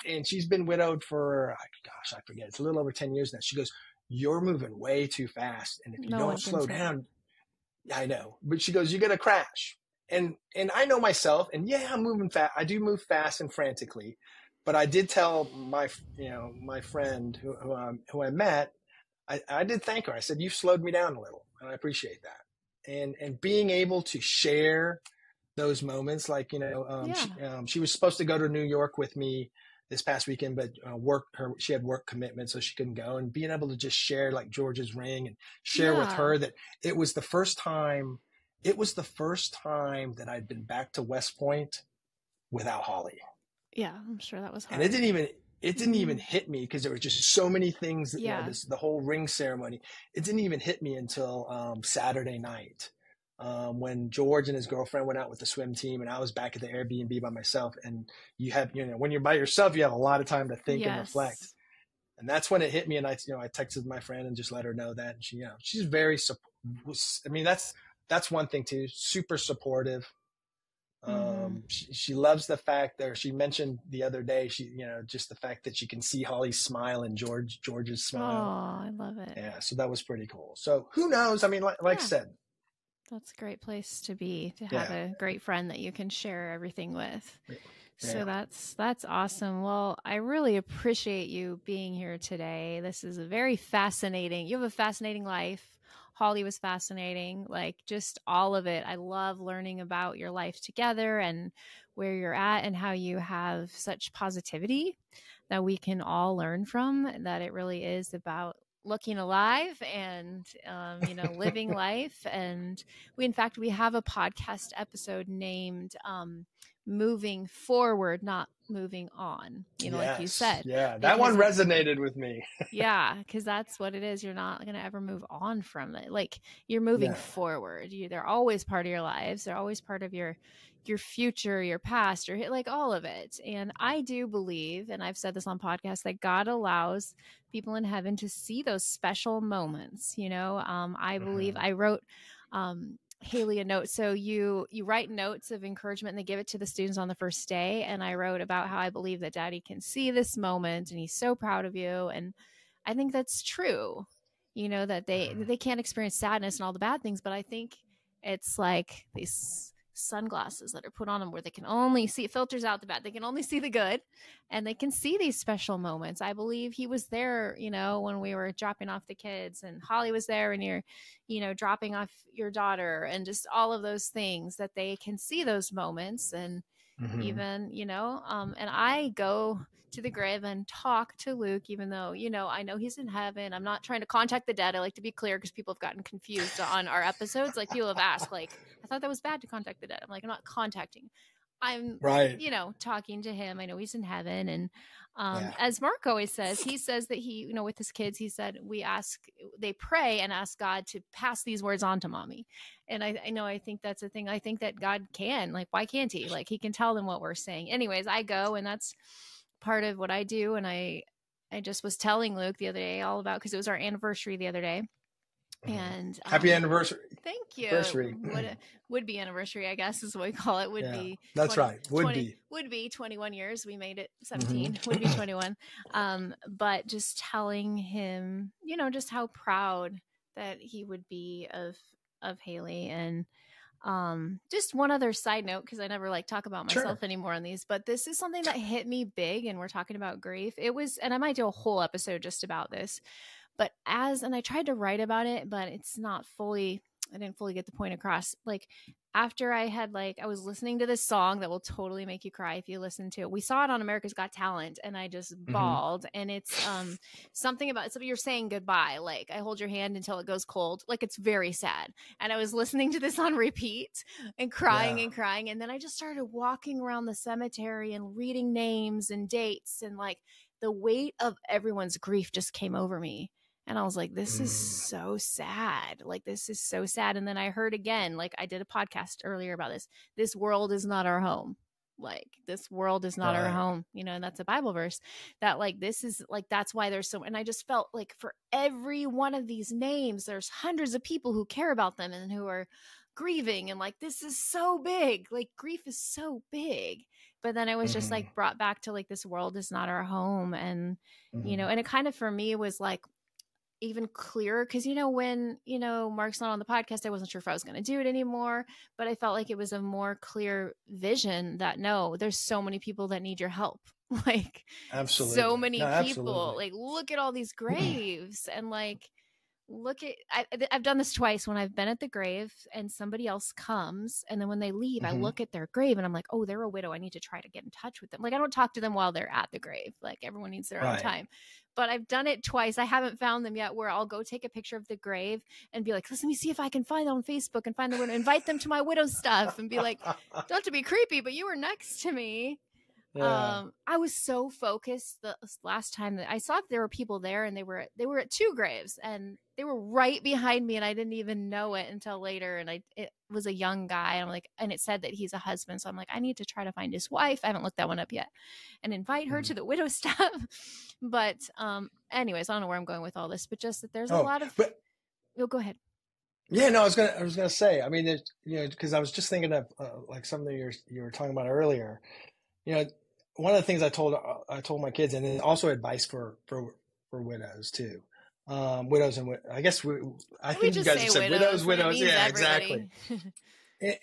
And she's been widowed for, I forget. It's a little over 10 years now. She goes, "You're moving way too fast. And if you don't slow down," I know, but she goes, "You're going to crash." And I know myself, and I'm moving fast. I do move fast and frantically, but I did tell my friend who I met, I did thank her. I said, "You've slowed me down a little, and I appreciate that." And being able to share those moments, she was supposed to go to New York with me this past weekend, but she had work commitments, so she couldn't go. And being able to just share George's ring and share with her that it was the first time that I'd been back to West Point without Holly. Yeah, I'm sure that was hard. And it didn't even hit me because there were just so many things that, the whole ring ceremony, it didn't even hit me until Saturday night. When George and his girlfriend went out with the swim team and I was back at the Airbnb by myself. And you have, when you're by yourself, you have a lot of time to think and reflect. And that's when it hit me. And I texted my friend and just let her know that. And she, she's very, that's one thing too, super supportive. She loves the fact that she mentioned the other day, just the fact that she can see Holly's smile and George's smile. Oh, I love it. Yeah. So that was pretty cool. So who knows? I mean, like I said, that's a great place to be, to have a great friend that you can share everything with. So that's awesome. Well, I really appreciate you being here today. This is a very fascinating, you have a fascinating life. Holly was fascinating, like just all of it. I love learning about your life together and where you're at and how you have such positivity that we can all learn from, that it really is about looking alive and, living life. And we have a podcast episode named, moving forward, not moving on, like you said. Yeah, that one resonated with me. Yeah, because that's what it is. You're not going to ever move on from it. Like, you're moving forward. They're always part of your lives. They're always part of your future, your past, your like all of it. And I do believe, and I've said this on podcasts, that God allows people in heaven to see those special moments. I believe I wrote Haley a note. So you write notes of encouragement and they give it to the students on the first day. And I wrote about how I believe that Daddy can see this moment and he's so proud of you. And I think that's true, that they can't experience sadness and all the bad things, but I think it's like these sunglasses that are put on them where they can only see, it filters out the bad. They can only see the good and they can see these special moments. I believe he was there, when we were dropping off the kids, and Holly was there and you're, dropping off your daughter, and just all of those things, that they can see those moments. And even, and I go to the grave and talk to Luke, even though, I know he's in heaven. I'm not trying to contact the dead. I like to be clear because people have gotten confused on our episodes. Like, people have asked, like, I thought that was bad to contact the dead. I'm like, I'm not contacting. I'm, talking to him. I know he's in heaven. And as Mark always says, he says that he, with his kids, he said, they pray and ask God to pass these words on to mommy. And I think that's a thing. I think that God can, like, why can't he? Like, he can tell them what we're saying. Anyways, I go, and that's part of what I do. And I just was telling Luke the other day all about, because it was our anniversary the other day. And happy anniversary. Thank you. Anniversary. Would be anniversary, I guess is what we call it. Would be. That's 20, right. Would 20, be. Would be 21 years. We made it 17. Would be 21. But just telling him, just how proud that he would be of Haley. And just one other side note, because I never talk about myself anymore on these, but this is something that hit me big, and we're talking about grief. It was, and I might do a whole episode just about this, but and I tried to write about it, but it's not fully, I didn't fully get the point across. Like, after I had, I was listening to this song that will totally make you cry if you listen to it. We saw it on America's Got Talent, and I just bawled. And it's something about, you're saying goodbye. Like, I hold your hand until it goes cold. Like, it's very sad. And I was listening to this on repeat and crying and crying. And then I just started walking around the cemetery and reading names and dates, and the weight of everyone's grief just came over me. And I was like, this is so sad. Like, this is so sad. And then I heard again, I did a podcast earlier about this. This world is not our home. This world is not our home, and that's a Bible verse that this is that's why there's so, and I just felt for every one of these names, there's hundreds of people who care about them and who are grieving. And this is so big, grief is so big. But then I was just brought back to this world is not our home. And, and it kind of, for me, was even clearer, because when Mark's not on the podcast, I wasn't sure if I was going to do it anymore, but I felt like it was a more clear vision that no, there's so many people that need your help. Absolutely. So many people. Absolutely. Look at all these graves and look at, I've done this twice when I've been at the grave and somebody else comes, and then when they leave, I look at their grave and I'm like, oh, they're a widow. I need to try to get in touch with them. I don't talk to them while they're at the grave. Everyone needs their own time. But I've done it twice. I haven't found them yet, where I'll go take a picture of the grave and be like, let me see if I can find them on Facebook and find the widow, invite them to my widow stuff and be like, not to be creepy, but you were next to me. Yeah. I was so focused the last time that I saw that there were people there, and they were at two graves, and they were right behind me, and I didn't even know it until later. And it was a young guy. And I'm like, and it said that he's a husband. So I'm like, I need to try to find his wife. I haven't looked that one up yet, and invite her to the widow stuff. But anyways, I don't know where I'm going with all this, but just that there's a lot of, go ahead. Yeah, no, I was gonna say. I mean, because I was just thinking of like something you were talking about earlier. You know, one of the things I told my kids, and then also advice for widows too. Widows and I guess I We think you just guys say have said widows, and it widows. means Yeah, everybody. exactly.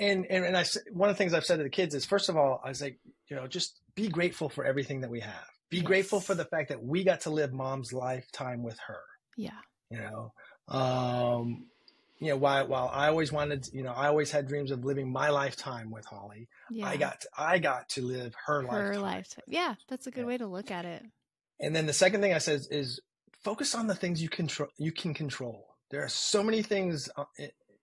And one of the things I've said to the kids is, first of all, I was like, just be grateful for everything that we have. Be grateful for the fact that we got to live mom's lifetime with her. Yeah. You know, while I always wanted, I always had dreams of living my lifetime with Holly. Yeah. I got to live her lifetime. Yeah, that's a good way to look at it. And then the second thing I said is focus on the things you can control. There are so many things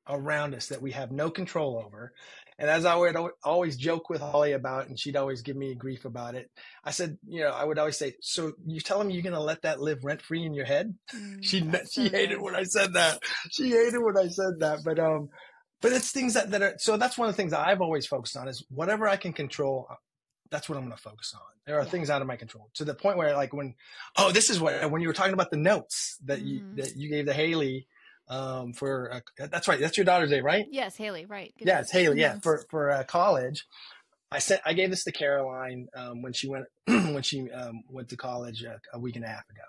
around us that we have no control over. And as I would always joke with Holly about, and she'd always give me grief about it, I said, I would always say, so you're telling me you're going to let that live rent free in your head? She hated when I said that. She hated when I said that. But it's things that are, so that's one of the things that I've always focused on is whatever I can control. That's what I'm going to focus on. There are things out of my control, to the point where, like, when you were talking about the notes that you gave to Haley, that's right. That's your daughter's day, right? Yes. Haley. Right. Good. Yeah. It's Haley. Yeah. For college. I gave this to Caroline, when she went to college a week and a half ago.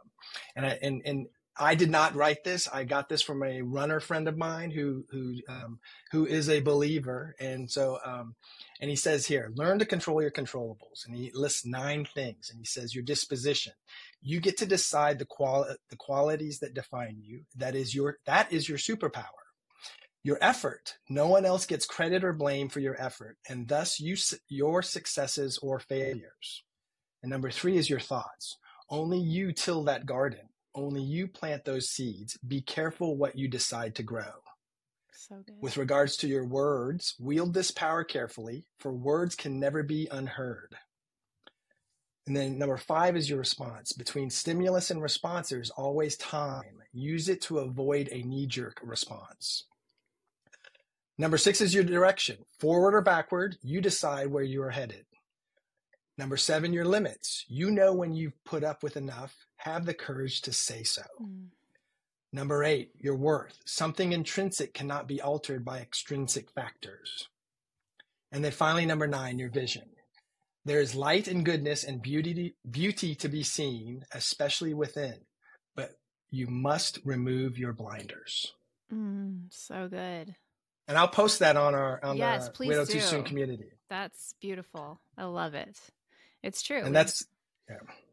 And I did not write this. I got this from a runner friend of mine who is a believer. And so, and he says here, learn to control your controllables. And he lists 9 things. And he says, your disposition. You get to decide the qualities that define you. That is your superpower. Your effort. No one else gets credit or blame for your effort, and thus your successes or failures. And number 3 is your thoughts. Only you till that garden. Only you plant those seeds. Be careful what you decide to grow. So good. With regards to your words, wield this power carefully, for words can never be unheard. And then number 5 is your response. Between stimulus and response, there's always time. Use it to avoid a knee-jerk response. Number 6 is your direction. Forward or backward, you decide where you are headed. Number 7, your limits. You know when you've put up with enough. Have the courage to say so. Number 8, your worth. Something intrinsic cannot be altered by extrinsic factors. And then finally, number 9, your vision. There is light and goodness and beauty to be seen, especially within. But you must remove your blinders. So good. And I'll post that on the Widow Too Soon community. That's beautiful. I love it. It's true. And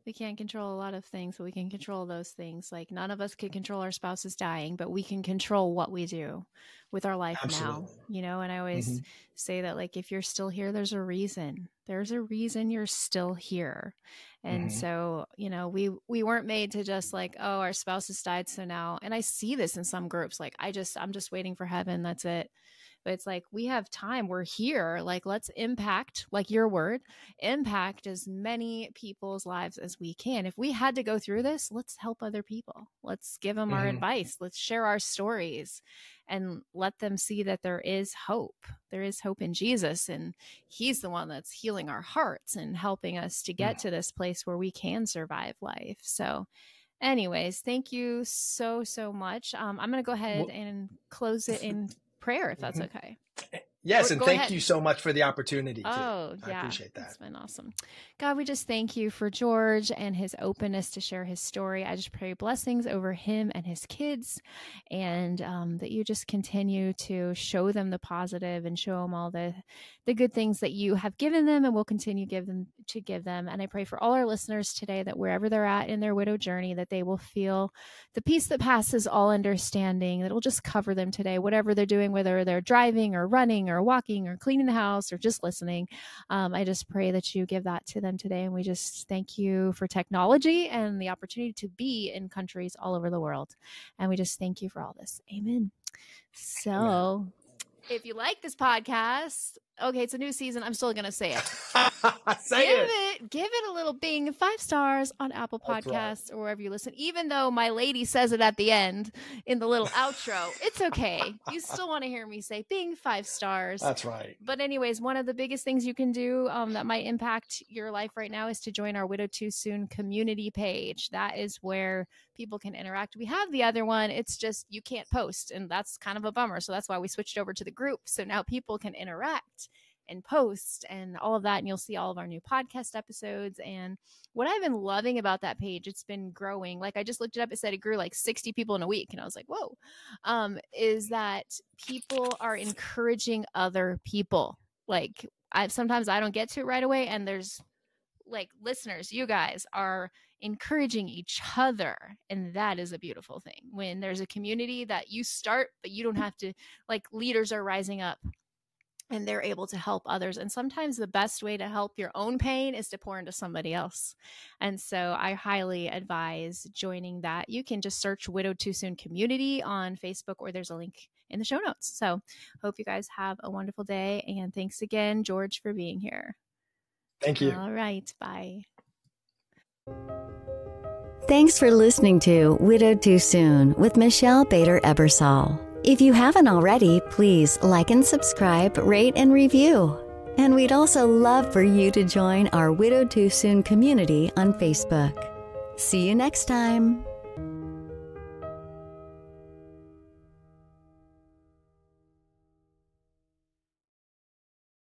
we can't control a lot of things, but we can control those things. Like, none of us can control our spouses dying, but we can control what we do with our life now, and I always say that, like, if you're still here, there's a reason. There's a reason you're still here. And so, we weren't made to just like, oh, our spouses died, so now, and I see this in some groups, like, I'm just waiting for heaven. That's it. But it's like, we have time. We're here. Like, let's impact, like your word, impact as many people's lives as we can. If we had to go through this, let's help other people. Let's give them our advice. Let's share our stories and let them see that there is hope. There is hope in Jesus. And he's the one that's healing our hearts and helping us to get to this place where we can survive life. So anyways, thank you so, so much. I'm going to go ahead and close it in prayer, if that's okay. Yes, and thank you so much for the opportunity. Oh, yeah. I appreciate that. It's been awesome. God, we just thank you for George and his openness to share his story. I just pray blessings over him and his kids, and that you just continue to show them the positive and show them all the good things that you have given them and will continue to give them. And I pray for all our listeners today that wherever they're at in their widow journey, that they will feel the peace that passes all understanding, that will just cover them today, whatever they're doing, whether they're driving or running or walking or cleaning the house or just listening. I just pray that you give that to them today. And we just thank you for technology and the opportunity to be in countries all over the world. And we just thank you for all this. Amen. So if you like this podcast, okay, it's a new season. I'm still going to say it. Give it a little Bing 5 stars on Apple Podcasts or wherever you listen. Even though my lady says it at the end in the little outro, it's okay. You still want to hear me say Bing 5 stars. That's right. But anyways, one of the biggest things you can do that might impact your life right now is to join our Widow Too Soon community page. That is where people can interact. We have the other one. It's just you can't post, and that's kind of a bummer. So that's why we switched over to the group. So now people can interact and post and all of that, and you'll see all of our new podcast episodes. And what I've been loving about that page, it's been growing. Like I just looked it up, it said it grew like 60 people in a week, and I was like, whoa, is that people are encouraging other people. Like sometimes I don't get to it right away, and there's like listeners, you guys are encouraging each other, and that is a beautiful thing when there's a community that you start, but you don't have to, like leaders are rising up and they're able to help others. And sometimes the best way to help your own pain is to pour into somebody else. And so I highly advise joining that. You can just search Widow Too Soon Community on Facebook, or there's a link in the show notes. So hope you guys have a wonderful day. And thanks again, George, for being here. Thank you. All right. Bye. Thanks for listening to Widow Too Soon with Michelle Bader Ebersol. If you haven't already, please like and subscribe, rate and review. And we'd also love for you to join our Widow Too Soon community on Facebook. See you next time.